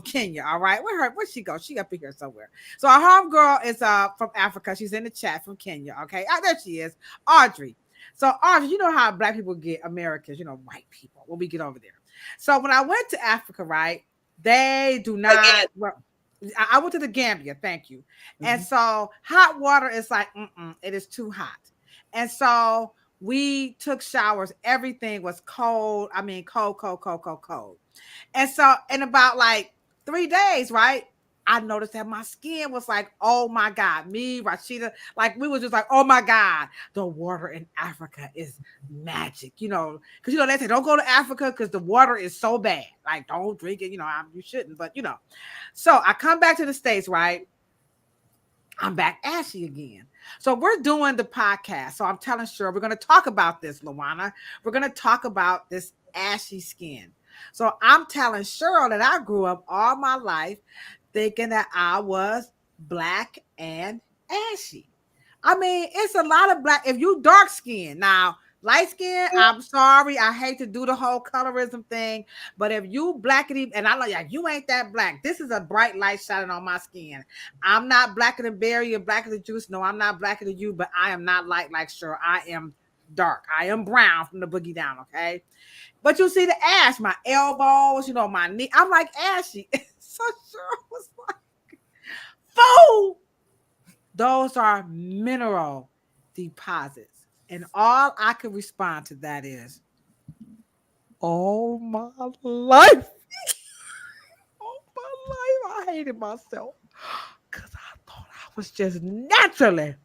Kenya, all right? Where'd she go? She up in here somewhere. So our homegirl is from Africa. She's in the chat from Kenya, okay? There she is, Audrey. So Audrey, you know how black people get Americans, white people when we get over there. So when I went to Africa, right? They do not. Well, I went to the Gambia, thank you. And so hot water is like, it is too hot. And so we took showers. Everything was cold. I mean, cold, cold, cold, cold, cold. And so in about like 3 days, right? I noticed that my skin was like, oh my God, me, Rashida, like we were just like, oh my God, the water in Africa is magic, because they say don't go to Africa because the water is so bad. Like, don't drink it, you shouldn't, but So I come back to the States, right? I'm back ashy again. So we're doing the podcast. So I'm telling Cheryl, we're going to talk about this, Luana. We're going to talk about this ashy skin. So I'm telling Cheryl that I grew up all my life thinking that I was black and ashy. I mean, it's a lot of black. If you dark skin, now light skin, I'm sorry. I hate to do the whole colorism thing, but if you blackity, and I like you ain't that black. This is a bright light shining on my skin. I'm not blacker than berry or blacker than juice. No, I'm not blacker than you, but I am not light like sure. I am dark. I am brown from the boogie down. Okay. But you see the ash, my elbows, my knee. I'm like ashy. So sure was like, fool. Those are mineral deposits. And all I could respond to that is, all my life. All my life, I hated myself because I thought I was just naturally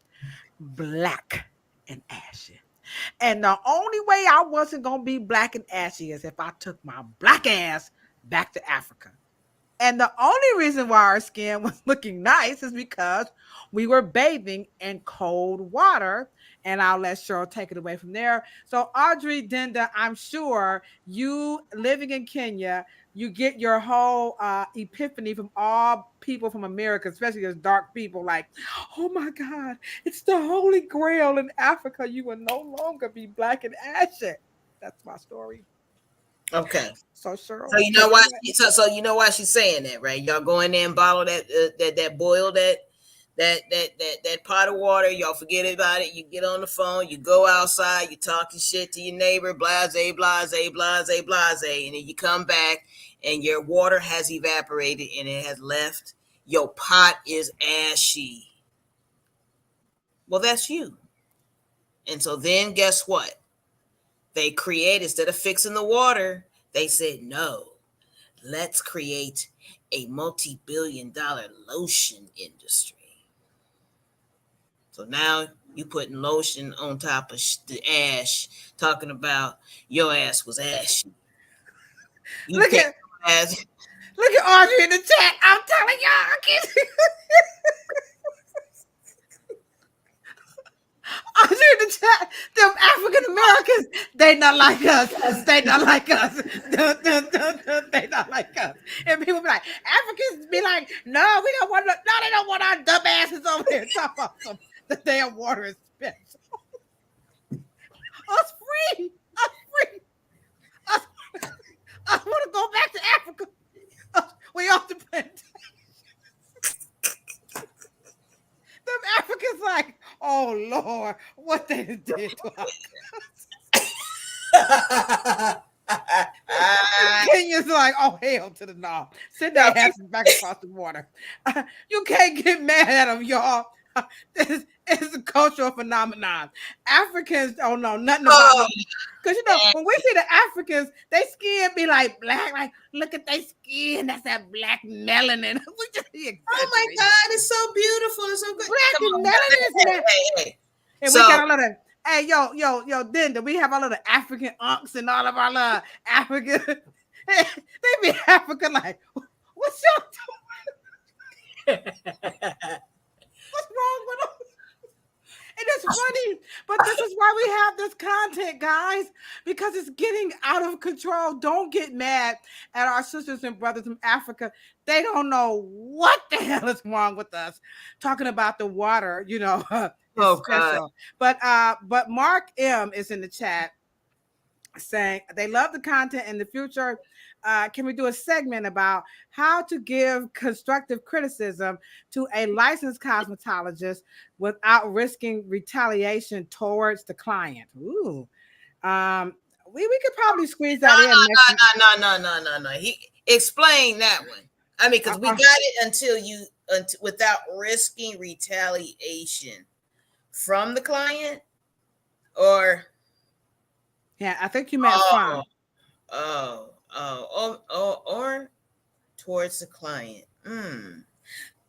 black and ashy. And the only way I wasn't going to be black and ashy is if I took my black ass back to Africa. And the only reason why our skin was looking nice is because we were bathing in cold water. And I'll let Cheryl take it away from there. So, Audrey Denda, I'm sure you living in Kenya, you get your whole epiphany from all people from America, especially those dark people, like, oh my God, it's the Holy Grail in Africa. You will no longer be black and ashy. That's my story. Okay. So, Cheryl, So you know why? So you know why she's saying that, right? Y'all go in there and bottle that boil that pot of water. Y'all forget about it. You get on the phone. You go outside. You talking shit to your neighbor. Blase, blase, blase, blase, and then you come back and your water has evaporated and it has left. Your pot is ashy. Well, that's you. And so then guess what? They create, instead of fixing the water, they said, no, let's create a multi-billion-dollar lotion industry. So now you putting lotion on top of the ash, talking about your ass was ashy. You look at Audrey in the chat. I'm telling y'all, I can't. Audrey in the chat. Them African Americans, they not like us. They not like us. They not like us. And people be like, Africans be like, no, we don't want. No, they don't want our dumb asses over there talking about some. The damn water is special. Us free. Us free. I want to go back to Africa. We off the plantation. Them Africans like, oh Lord, what they did to us. Kenyans like, oh hell to the no. Send their asses back across the water. You can't get mad at them, y'all. This is a cultural phenomenon. Africans don't know nothing about them. Because you know, when we see the Africans, they skin be like black, like look at their skin, that's that black melanin. We just oh my God, it's so beautiful, it's so good. Black and melanin. Hey. And so, we got a lot of yo, Denda, we have all of the African unks and all of our little African. They be African like, what's y'all doing? What's wrong with them? And it's funny, but this is why we have this content, guys, because it's getting out of control. Don't get mad at our sisters and brothers from Africa. They don't know what the hell is wrong with us. Talking about the water, you know, it's special. God. But Mark M is in the chat saying they love the content in the future. Can we do a segment about how to give constructive criticism to a licensed cosmetologist without risking retaliation towards the client? Ooh, we could probably squeeze that in. No. He explain that one. I mean, because we got it until without risking retaliation from the client, or yeah, I think you meant from. Or towards the client.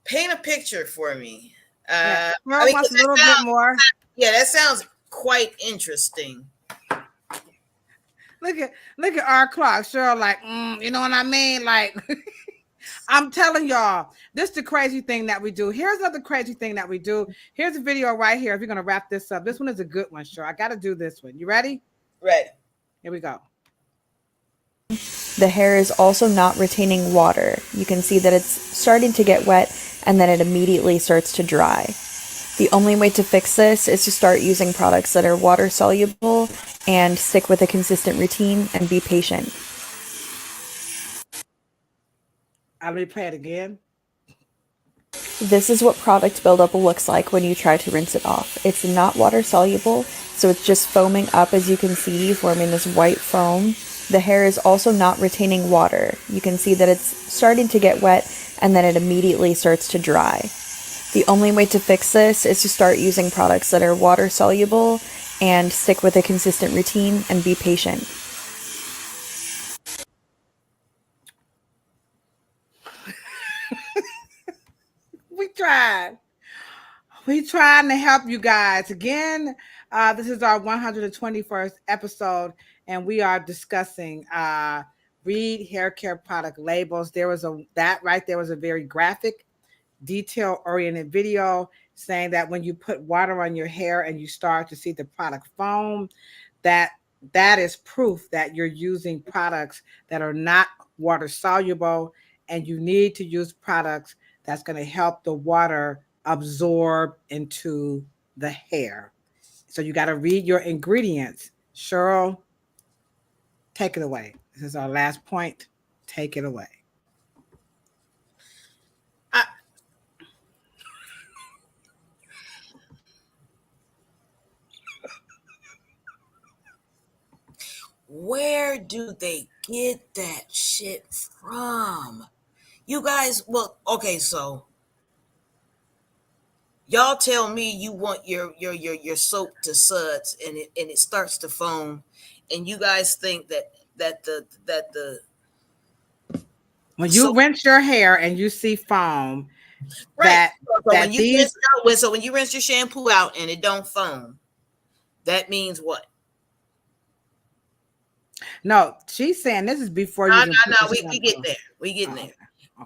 Paint a picture for me. Yeah, wants a little bit more. Yeah, that sounds quite interesting. Look at our clock, Cheryl. Like, you know what I mean? Like, I'm telling y'all, this is the crazy thing that we do. Here's another crazy thing that we do. Here's a video right here. If you're gonna wrap this up, this one is a good one, Cheryl. I got to do this one. You ready? Ready. Here we go. The hair is also not retaining water. You can see that it's starting to get wet and then it immediately starts to dry. The only way to fix this is to start using products that are water soluble and stick with a consistent routine and be patient. I'll replay it again. This is what product buildup looks like when you try to rinse it off. It's not water soluble, so it's just foaming up, as you can see, forming this white foam. The hair is also not retaining water. You can see that it's starting to get wet and then it immediately starts to dry. The only way to fix this is to start using products that are water soluble and stick with a consistent routine and be patient. We trying to help you guys. Again, this is our 121st episode, and we are discussing read hair care product labels. There was that right there was a very graphic, detail-oriented video saying that when you put water on your hair and you start to see the product foam, that that is proof that you're using products that are not water soluble, and you need to use products that's going to help the water absorb into the hair. So you got to read your ingredients. Cheryl, take it away. This is our last point. Take it away. Where do they get that shit from? You guys, well, okay, so y'all tell me you want your soap to suds and it starts to foam, and you guys think that the When you rinse your hair and you see foam, right. that these When you rinse your shampoo out and it don't foam, that means what? No, she's saying this is before you. No. We get there. We get there. Okay.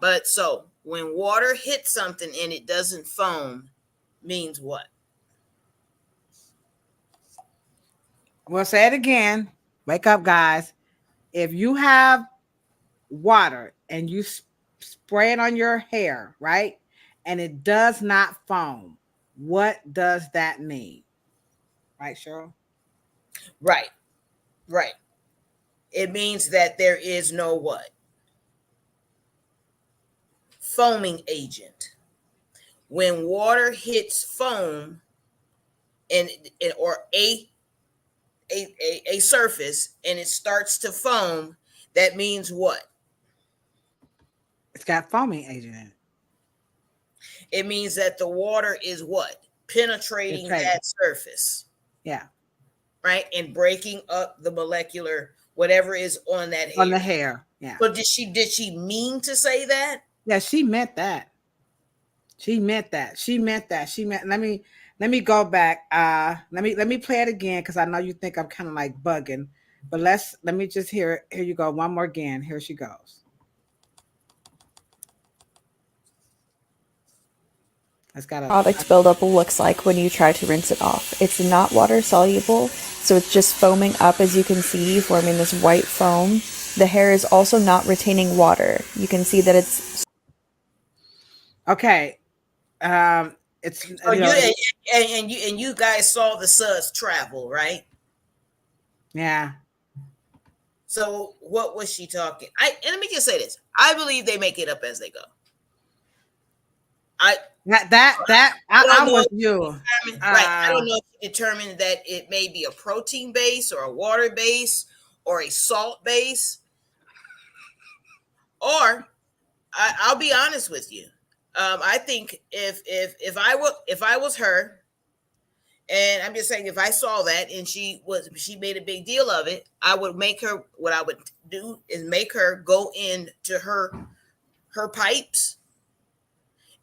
But so when water hits something and it doesn't foam, means what? We'll say it again. Wake up, guys. If you have water and you spray it on your hair, right, and it does not foam, what does that mean? Right, Cheryl? Right. It means that there is no what? Foaming agent. When water hits foam or a surface and it starts to foam, that means what? It's got foaming agent in it. It means that the water is what? Penetrating that surface. Yeah. Right? And breaking up the molecular whatever is on that hair. On the hair. Yeah. But did she mean to say that? Yeah, she meant that. Let me go back. Let me play it again because I know you think I'm kind of like bugging. But let me just hear it. Here you go. One more again. Here she goes. Product buildup looks like when you try to rinse it off. It's not water soluble, so it's just foaming up, as you can see, forming this white foam. The hair is also not retaining water. You can see that it's okay. It's you guys saw the suds travel, right? Yeah. So what was she talking? And let me just say this: I believe they make it up as they go. I'm with you. I don't know if you determined that it may be a protein base or a water base or a salt base. Or I'll be honest with you. I think if I was her, and I'm just saying, if I saw that and she made a big deal of it, I would make her. What I would do is make her go into her pipes.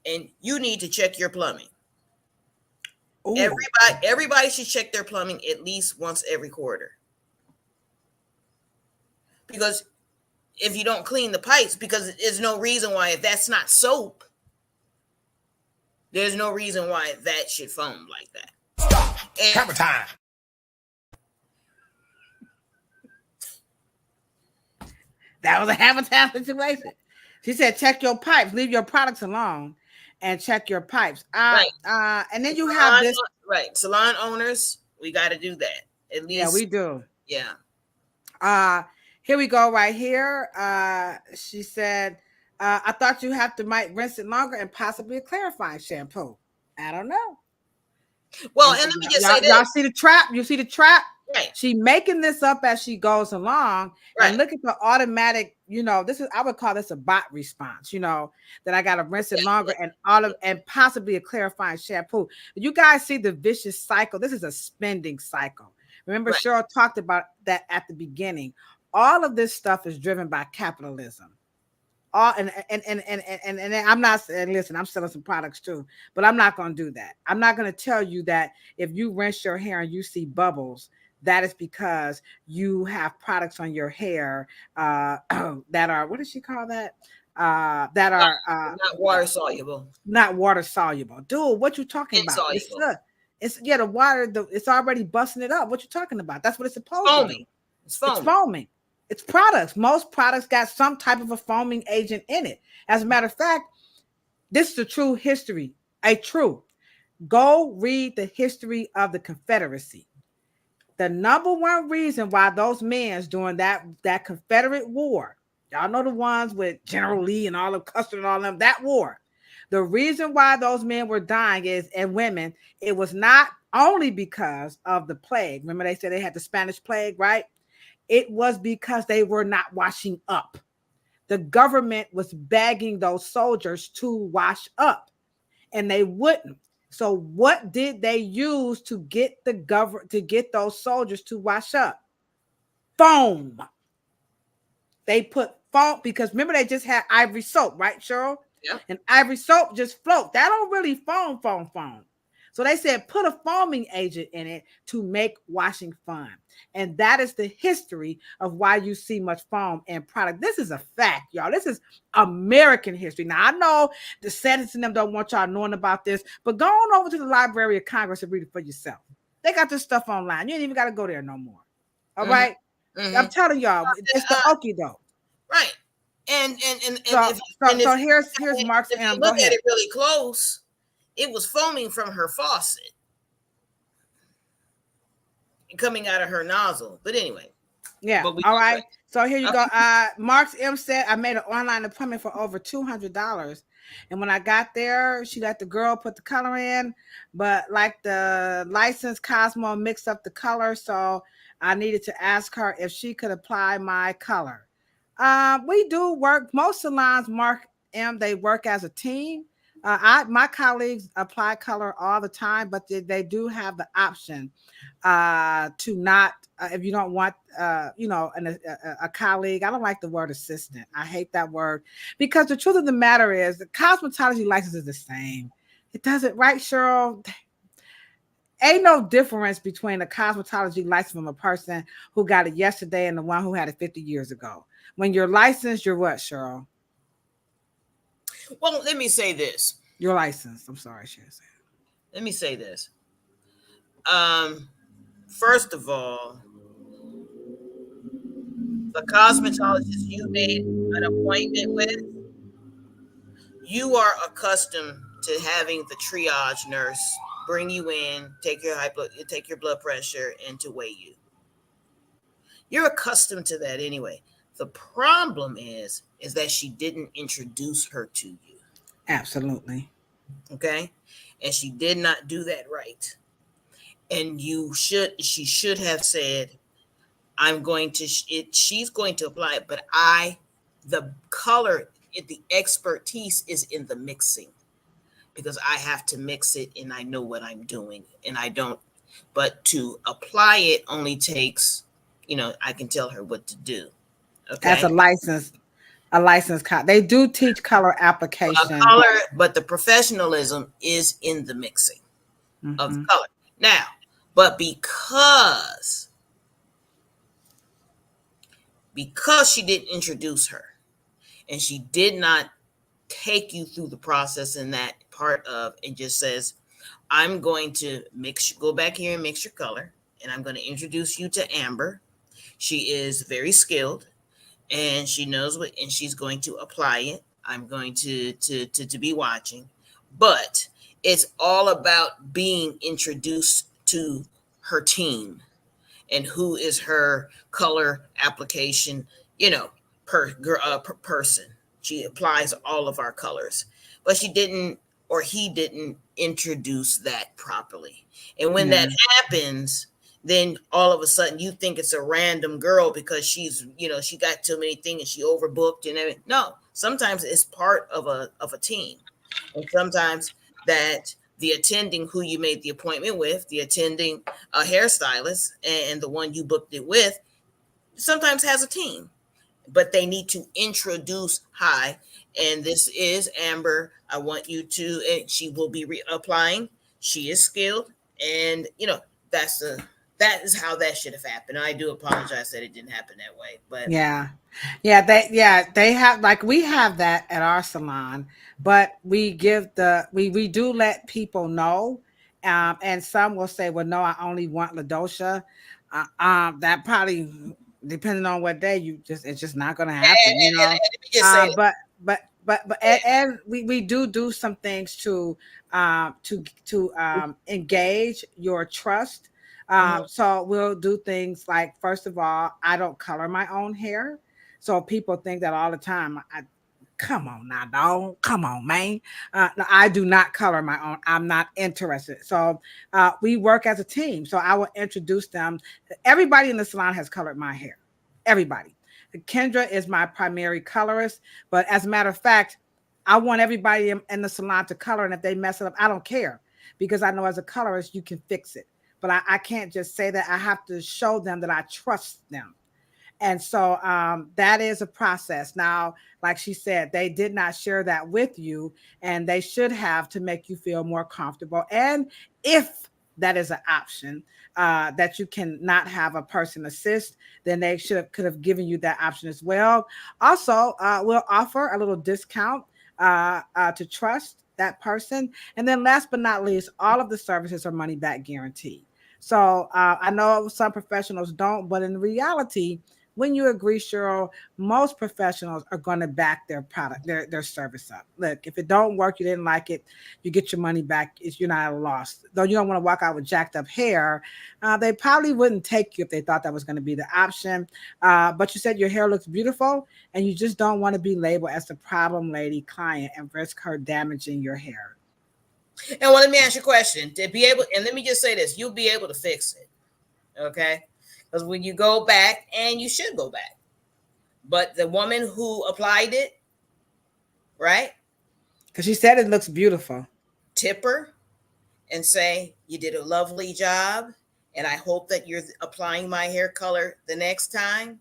And you need to check your plumbing. Ooh. Everybody should check their plumbing at least once every quarter. Because if you don't clean the pipes, because there's no reason why, if that's not soap, there's no reason why that should foam like that. Stop. Camera time. That was a hammer time situation. She said, check your pipes, leave your products alone. And check your pipes. Right. And then you have this. Right. Salon owners, we got to do that. At least. Yeah, we do. Yeah. Here we go right here. She said, I thought you might rinse it longer and possibly a clarifying shampoo. I don't know. Well, and let me just say this. Y'all see the trap? You see the trap? Right. She making this up as she goes along. Right. And look at the automatic, I would call this a bot response, that I got to rinse it longer and possibly a clarifying shampoo. You guys see the vicious cycle. This is a spending cycle. Remember, right. Cheryl talked about that at the beginning. All of this stuff is driven by capitalism. And I'm not saying, listen, I'm selling some products too, but I'm not going to do that. I'm not going to tell you that if you rinse your hair and you see bubbles, that is because you have products on your hair that are, what does she call that? That are Not water soluble. not water soluble. Dude, what you talking about? Insoluble. It's the water. It's already busting it up. What you talking about? That's what it's supposed to do. It's It's foaming. foaming. It's products. Most products got some type of a foaming agent in it. As a matter of fact, this is a true history. Go read the history of the Confederacy. The number one reason why those men during that Confederate war, y'all know the ones with General Lee and all of Custer and all of them, that war. The reason why those men were dying and women, it was not only because of the plague. Remember they said they had the Spanish plague, right? It was because they were not washing up. The government was begging those soldiers to wash up, and they wouldn't. So what did they use to get those soldiers to wash up? Foam. They put foam because remember they just had ivory soap, right, Cheryl? Yeah. And ivory soap just float. That don't really foam. So they said put a foaming agent in it to make washing fun. And that is the history of why you see much foam in product. This is a fact, y'all. This is American history. Now, I know the Senate and them don't want y'all knowing about this, but go on over to the Library of Congress and read it for yourself. They got this stuff online. You ain't even got to go there no more. All right? I'm telling y'all, it's the okie doke. Right. And so here's Mark's if M. you Go look ahead. at it really close, it was foaming from her faucet coming out of her nozzle. But anyway. Yeah. All right. So here you go. Mark's M said I made an online appointment for over $200. And when I got there, she let the girl put the color in, but like the licensed Cosmo mixed up the color. So I needed to ask her if she could apply my color. We do work. Most salons, Mark M, they work as a team. My colleagues apply color all the time, but they do have the option to not, if you don't want, a colleague. I don't like the word assistant. I hate that word because the truth of the matter is the cosmetology license is the same. It doesn't, right, Cheryl? Ain't no difference between a cosmetology license from a person who got it yesterday and the one who had it 50 years ago. When you're licensed, you're what, Cheryl? Well, let me say this. You're licensed. I'm sorry, Cheryl. Let me say this. First of all, the cosmetologist you made an appointment with, you are accustomed to having the triage nurse bring you in, take your blood pressure, and to weigh you. You're accustomed to that anyway. The problem is that she didn't introduce her to you. Absolutely. Okay? And she did not do that right. And she should have said, she's going to apply it, but the color, the expertise is in the mixing because I have to mix it and I know what I'm doing and I don't, but to apply it only takes, I can tell her what to do. Okay. That's a licensed they do teach color application. But the professionalism is in the mixing of the color. Now, but because she didn't introduce her and she did not take you through the process in that part of it, just says, I'm going to go back here and mix your color and I'm going to introduce you to Amber. She is very skilled and she knows what, and she's going to apply it. I'm going to be watching, but it's all about being introduced to her team and who is her color application, person. She applies all of our colors, but she didn't, or he didn't introduce that properly. And when that happens, then all of a sudden you think it's a random girl because she's, she got too many things and she overbooked and everything. No, sometimes it's part of a team. And sometimes that the attending who you made the appointment with, the attending hairstylist and the one you booked it with, sometimes has a team, but they need to introduce, hi, and this is Amber. I want you to, and she will be reapplying. She is skilled. And, that's that is how that should have happened. I do apologize that it didn't happen that way, but they have, like, we have that at our salon, but we do let people know, and some will say, well, no, I only want Ladosha. That probably, depending on what day, it's just not going to happen, and let me just say and we do some things to engage your trust. So we'll do things like, first of all, I don't color my own hair. So people think that all the time. Come on now, dog. Come on, man. No, I do not color my own. I'm not interested. So we work as a team. So I will introduce them. Everybody in the salon has colored my hair. Everybody. Kendra is my primary colorist. But as a matter of fact, I want everybody in the salon to color. And if they mess it up, I don't care. Because I know as a colorist, you can fix it. But I can't just say that. I have to show them that I trust them. And so that is a process. Now, like she said, they did not share that with you, and they should have, to make you feel more comfortable. And if that is an option, that you can not have a person assist, then they could have given you that option as well. Also, we'll offer a little discount to trust that person. And then last but not least, all of the services are money back guaranteed. So I know some professionals don't, but in reality, when you agree, Cheryl, most professionals are going to back their product, their service up. Look, if it don't work, you didn't like it, you get your money back. You're not at a loss. Though you don't want to walk out with jacked up hair, they probably wouldn't take you if they thought that was going to be the option. But you said your hair looks beautiful, and you just don't want to be labeled as the problem lady client and risk her damaging your hair. And well, let me ask you a question. To be able, and let me just say this, you'll be able to fix it. Okay? Because when you go back, and you should go back, but the woman who applied it, right? Because she said it looks beautiful. Tip her and say, you did a lovely job, and I hope that you're applying my hair color the next time.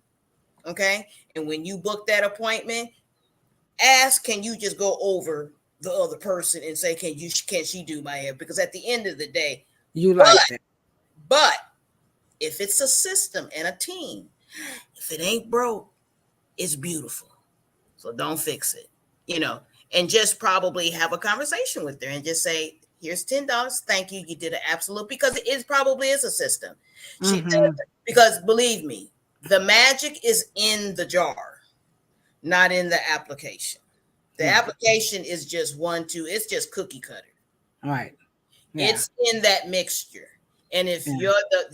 Okay? And when you book that appointment, ask, can you just go over the other person and say, can she do my hair? Because at the end of the day, you like it. But if it's a system and a team, if it ain't broke, it's beautiful. So don't fix it, and just probably have a conversation with her and just say, here's $10. Thank you. You did an absolute, because it probably is a system. Because believe me, the magic is in the jar, not in the application. The application is just it's just cookie cutter. Right. Yeah. It's in that mixture. And if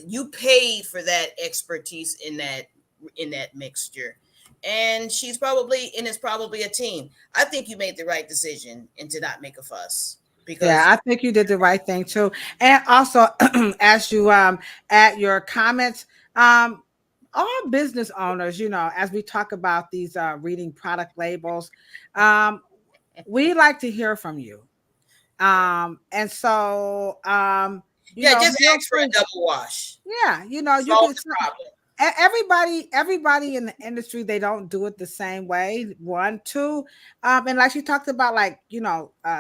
you paid for that expertise in that mixture, and it's probably a team. I think you made the right decision and to not make a fuss. Because I think you did the right thing too. And also, as you add your comments, all business owners, as we talk about these reading product labels, we like to hear from you. And so just ask for a double wash. Yeah, you can everybody in the industry, they don't do it the same way. 1, 2, and like she talked about, like,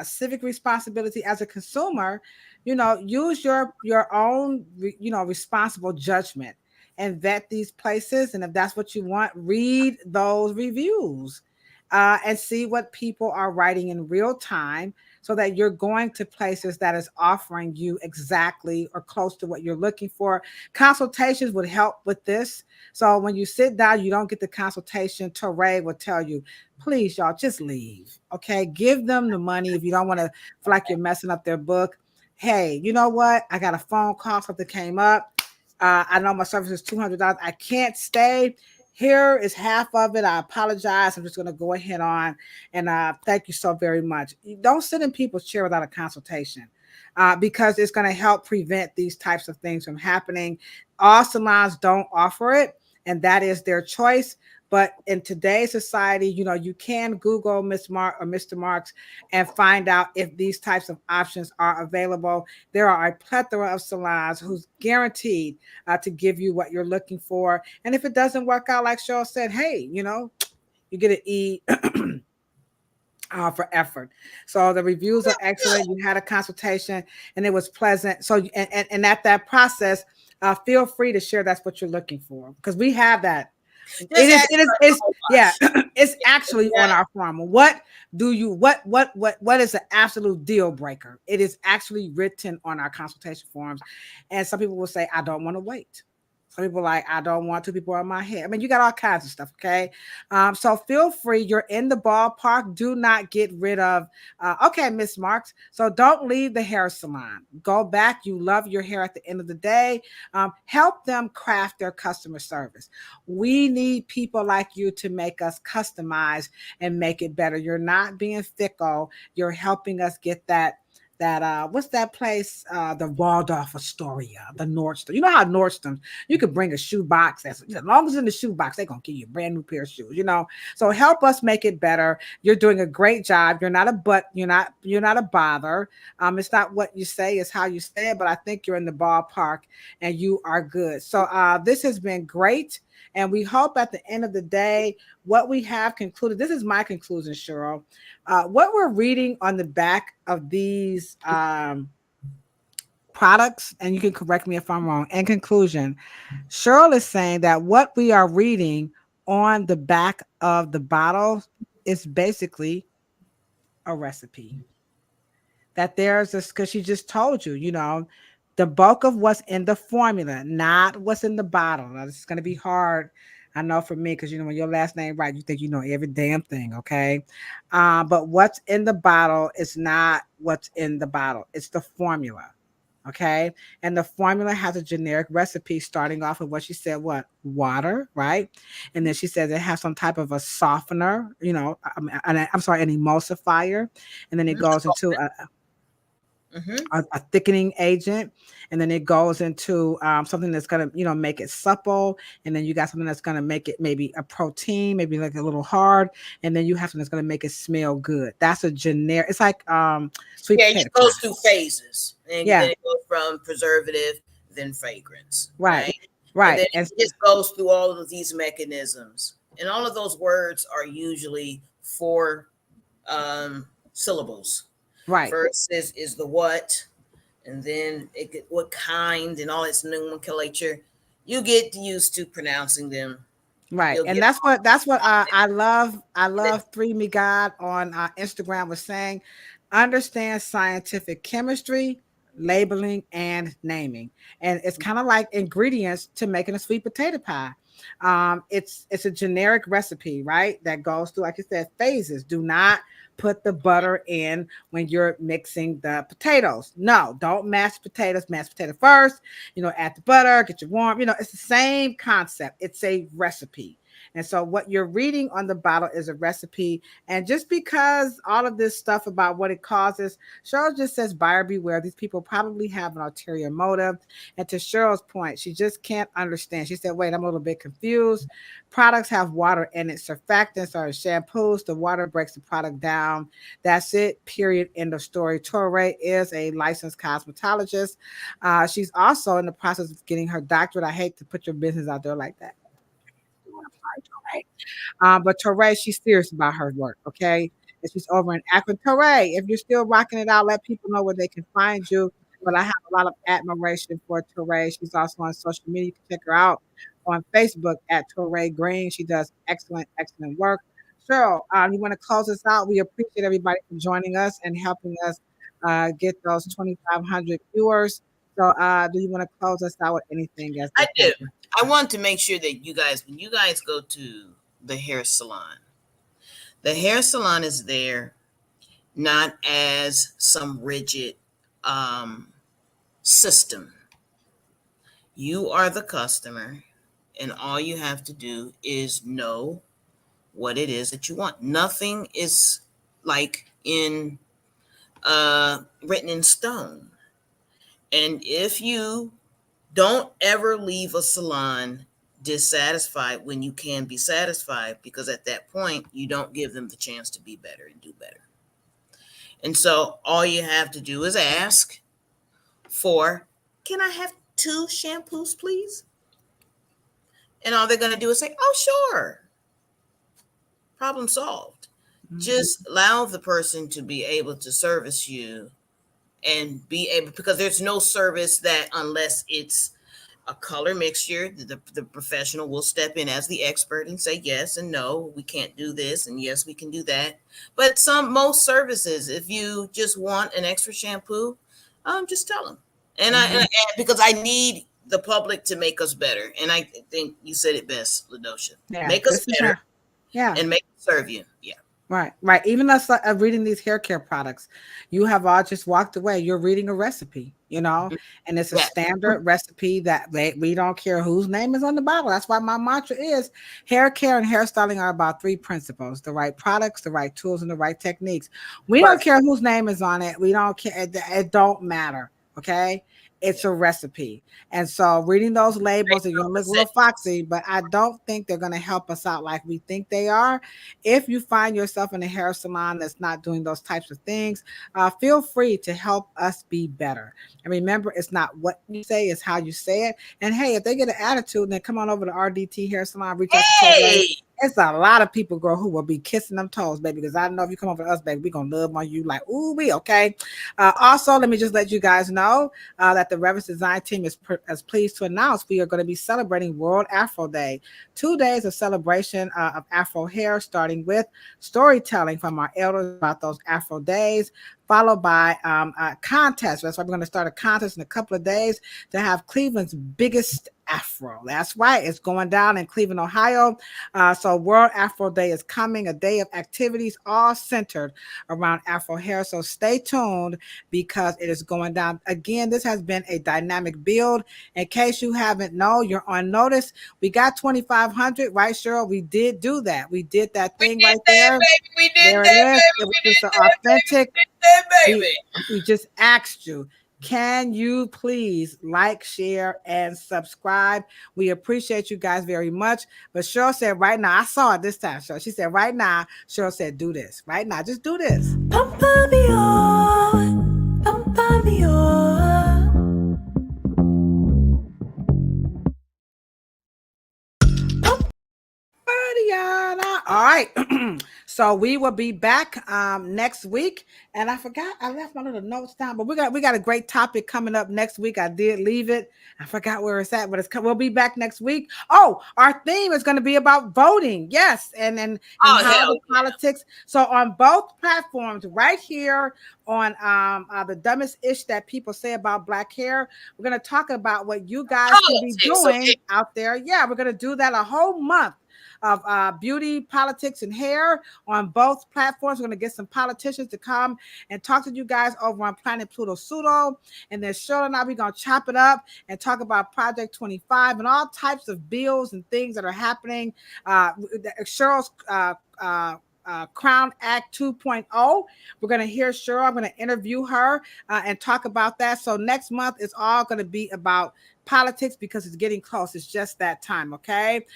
civic responsibility as a consumer, use your own responsible judgment and vet these places. And if that's what you want, read those reviews and see what people are writing in real time, so that you're going to places that is offering you exactly or close to what you're looking for. Consultations would help with this. So when you sit down, you don't get the consultation. Teray will tell you, please, y'all, just leave. Okay. Give them the money if you don't want to feel like you're messing up their book. Hey, you know what? I got a phone call, something came up. I know my service is $200. I can't stay. Here is half of it. I apologize. I'm just going to go ahead on and thank you so very much. You don't sit in people's chair without a consultation because it's going to help prevent these types of things from happening. All salons don't offer it, and that is their choice. But in today's society, you can Google Miss Mark or Mr. Marks and find out if these types of options are available. There are a plethora of salons who's guaranteed to give you what you're looking for. And if it doesn't work out, like Cheryl said, hey, you get an for effort. So the reviews are excellent. You had a consultation and it was pleasant. So and at that process, feel free to share that's what you're looking for, because we have that. Just ask It's for a yeah, wash. it's actually on our form. What do you what is an absolute deal breaker? It is actually written on our consultation forms. And some people will say, I don't want to wait. Some people are like, I don't want two people on my head. I mean, you got all kinds of stuff, okay? So feel free. You're in the ballpark. Do not get rid of, okay, Miss Marks. So don't leave the hair salon. Go back. You love your hair at the end of the day. Help them craft their customer service. We need people like you to make us customize and make it better. You're not being fickle. You're helping us get that what's that place, the Waldorf Astoria, the Nordstrom. You know how Nordstrom, you could bring a shoe box, as long as it's in the shoe box, they're gonna give you a brand new pair of shoes, so help us make it better. You're doing a great job. You're not a bother. It's not what you say, it's how you say it, but I think you're in the ballpark and you are good. So this has been great. And we hope at the end of the day, what we have concluded, this is my conclusion, Cheryl. What we're reading on the back of these products, and you can correct me if I'm wrong, in conclusion, Cheryl is saying that what we are reading on the back of the bottle is basically a recipe. That there's this, because she just told you, the bulk of what's in the formula, not what's in the bottle. Now, this is going to be hard, I know, for me, because when your last name right, you think you know every damn thing, okay? But what's in the bottle is not what's in the bottle. It's the formula, okay? And the formula has a generic recipe starting off with what she said, what? Water, right? And then she says it has some type of a softener, I'm sorry, an emulsifier. And then it goes into a thickening agent, and then it goes into something that's going to make it supple, and then you got something that's going to make it maybe a protein, maybe like a little hard, and then you have something that's going to make it smell good. That's a generic. It's like sweet potato It goes pie. through phases, and then it goes from preservative, then fragrance, right. And then it just goes through all of these mechanisms, and all of those words are usually 4 syllables. Right. First is the what, and then what kind, and all its nomenclature. You get used to pronouncing them. Right. And that's what I love. I love Three Me God on Instagram was saying, understand scientific chemistry, labeling, and naming. And it's kind of like ingredients to making a sweet potato pie. It's a generic recipe, right? That goes through, like you said, phases. Do not put the butter in when you're mixing the potatoes. No, don't mash potatoes. Mash potato first, add the butter, get your warm, it's the same concept. It's a recipe. And so what you're reading on the bottle is a recipe. And just because all of this stuff about what it causes, Cheryl just says, buyer beware. These people probably have an ulterior motive. And to Cheryl's point, she just can't understand. She said, wait, I'm a little bit confused. Products have water in it. Surfactants are shampoos. The water breaks the product down. That's it. Period. End of story. Torre is a licensed cosmetologist. She's also in the process of getting her doctorate. I hate to put your business out there like that. But Torre, she's serious about her work, okay? And she's over in Akron. Torre, if you're still rocking it out, let people know where they can find you. But I have a lot of admiration for Torre. She's also on social media. You can check her out on Facebook at Torre Green. She does excellent, excellent work. Cheryl, you want to close us out? We appreciate everybody for joining us and helping us get those 2,500 viewers. So do you want to close us out with anything? I do. I want to make sure that you guys, when you guys go to the hair salon is there not as some rigid system. You are the customer, and all you have to do is know what it is that you want. Nothing is like in written in stone. And if you don't ever leave a salon dissatisfied when you can be satisfied, because at that point you don't give them the chance to be better and do better. And so all you have to do is ask for, can I have 2 shampoos, please? And all they're going to do is say, oh, sure. Problem solved. just allow the person to be able to service you and be able, because there's no service that unless it's a color mixture, the professional will step in as the expert and say yes and no, we can't do this, and yes, we can do that. But most services, if you just want an extra shampoo, just tell them. And I because I need the public to make us better, and I think you said it best, Ladosha. Make us better, and make us serve you. Yeah. Right. Even us reading these hair care products, you have all just walked away. You're reading a recipe, and it's a standard recipe that we don't care whose name is on the bottle. That's why my mantra is hair care and hairstyling are about 3 principles: the right products, the right tools, and the right techniques. We don't care whose name is on it. We don't care. It don't matter. Okay. It's a recipe. And so reading those labels, you're going to look a little foxy, but I don't think they're going to help us out like we think they are. If you find yourself in a hair salon that's not doing those types of things, feel free to help us be better. And remember, it's not what you say, it's how you say it. And hey, if they get an attitude, then come on over to RDT Hair Salon, reach out to it's a lot of people, girl, who will be kissing them toes, baby, because I know if you come over to us, baby, we're going to love on you like, ooh, we okay. Also, let me just let you guys know that the Reverence Design team is pleased to announce we are going to be celebrating World Afro Day. 2 days of celebration of Afro hair, starting with storytelling from our elders about those Afro days, followed by a contest. That's why we're going to start a contest in a couple of days to have Cleveland's biggest Afro. That's right. It's going down in Cleveland, Ohio. So World Afro Day is coming, a day of activities all centered around Afro hair. So stay tuned because it is going down. Again, this has been a dynamic build. In case you haven't known, you're on notice. We got 2,500, right, Cheryl? We did do that. We did that thing right there. We did there that, it is. baby. It was just an authentic. Baby. We just asked you, can you please like, share, and subscribe? We appreciate you guys very much. But Cheryl said right now, I saw it this time, Cheryl. She said right now, Cheryl said, do this. Right now, just do this. Pumpa me on. Pumpa me on. All right. So we will be back next week. And I forgot, I left my little notes down, but we got a great topic coming up next week. I did leave it. I forgot where it's at, but we'll be back next week. Oh, our theme is going to be about voting. Yes. And how the politics. So on both platforms, right here on the dumbest ish that people say about Black hair, we're going to talk about what you guys can be doing out there. Yeah, we're going to do that a whole month of beauty, politics, and hair on both platforms. We're going to get some politicians to come and talk to you guys over on Planet Pluto Pseudo. And then Cheryl and I, we're going to chop it up and talk about Project 25 and all types of bills and things that are happening. Cheryl's Crown Act 2.0. We're going to hear Cheryl. I'm going to interview her and talk about that. So next month is all going to be about politics because it's getting close. It's just that time. Okay.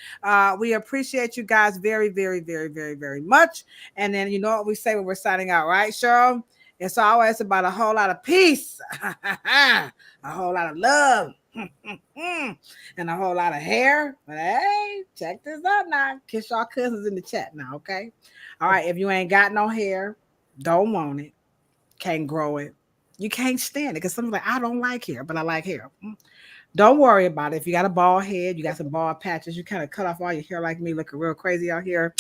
We appreciate you guys very, very, very, very, very much. And then you know what we say when we're signing out, right, Cheryl? It's always about a whole lot of peace, a whole lot of love, and a whole lot of hair. But hey, check this out now. Kiss y'all cousins in the chat now, okay? All right, if you ain't got no hair, don't want it, can't grow it, you can't stand it, because some like, I don't like hair, but I like hair. Don't worry about it. If you got a bald head, you got some bald patches, you kind of cut off all your hair like me, looking real crazy out here,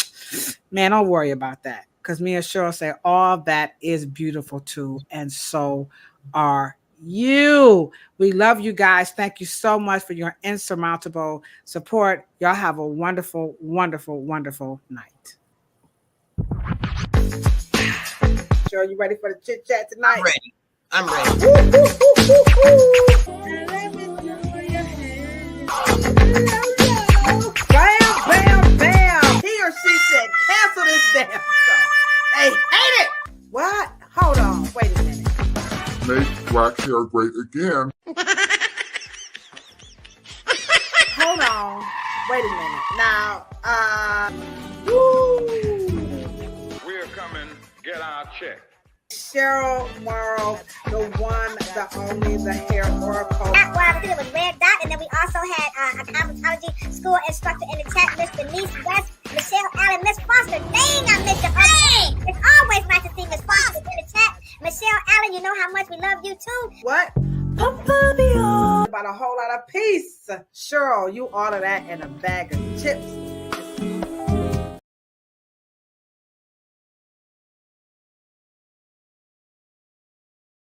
man, don't worry about that. Because me and Cheryl say all that is beautiful too, and so are you. We love you guys. Thank you so much for your insurmountable support. Y'all have a wonderful, wonderful, wonderful night. Cheryl, you ready for the chit chat tonight? I'm ready. Bam, bam, bam. He or she said, cancel this damn show. They hate it. What? Hold on. Wait a minute. Make Black hair great again. Hold on. Wait a minute. Now, We're coming. Get our check. Cheryl, Morrow, the one, the only, the hair oracle. I did it with Red Dot, and then we also had a cosmetology school instructor in the chat, Miss Denise West. Michelle Allen, Miss Foster. Dang, I missed you. It's always nice to see Miss Foster in the chat. Michelle Allen, you know how much we love you too. What? Papa Mio. About a whole lot of peace. Cheryl, you order that in a bag of chips.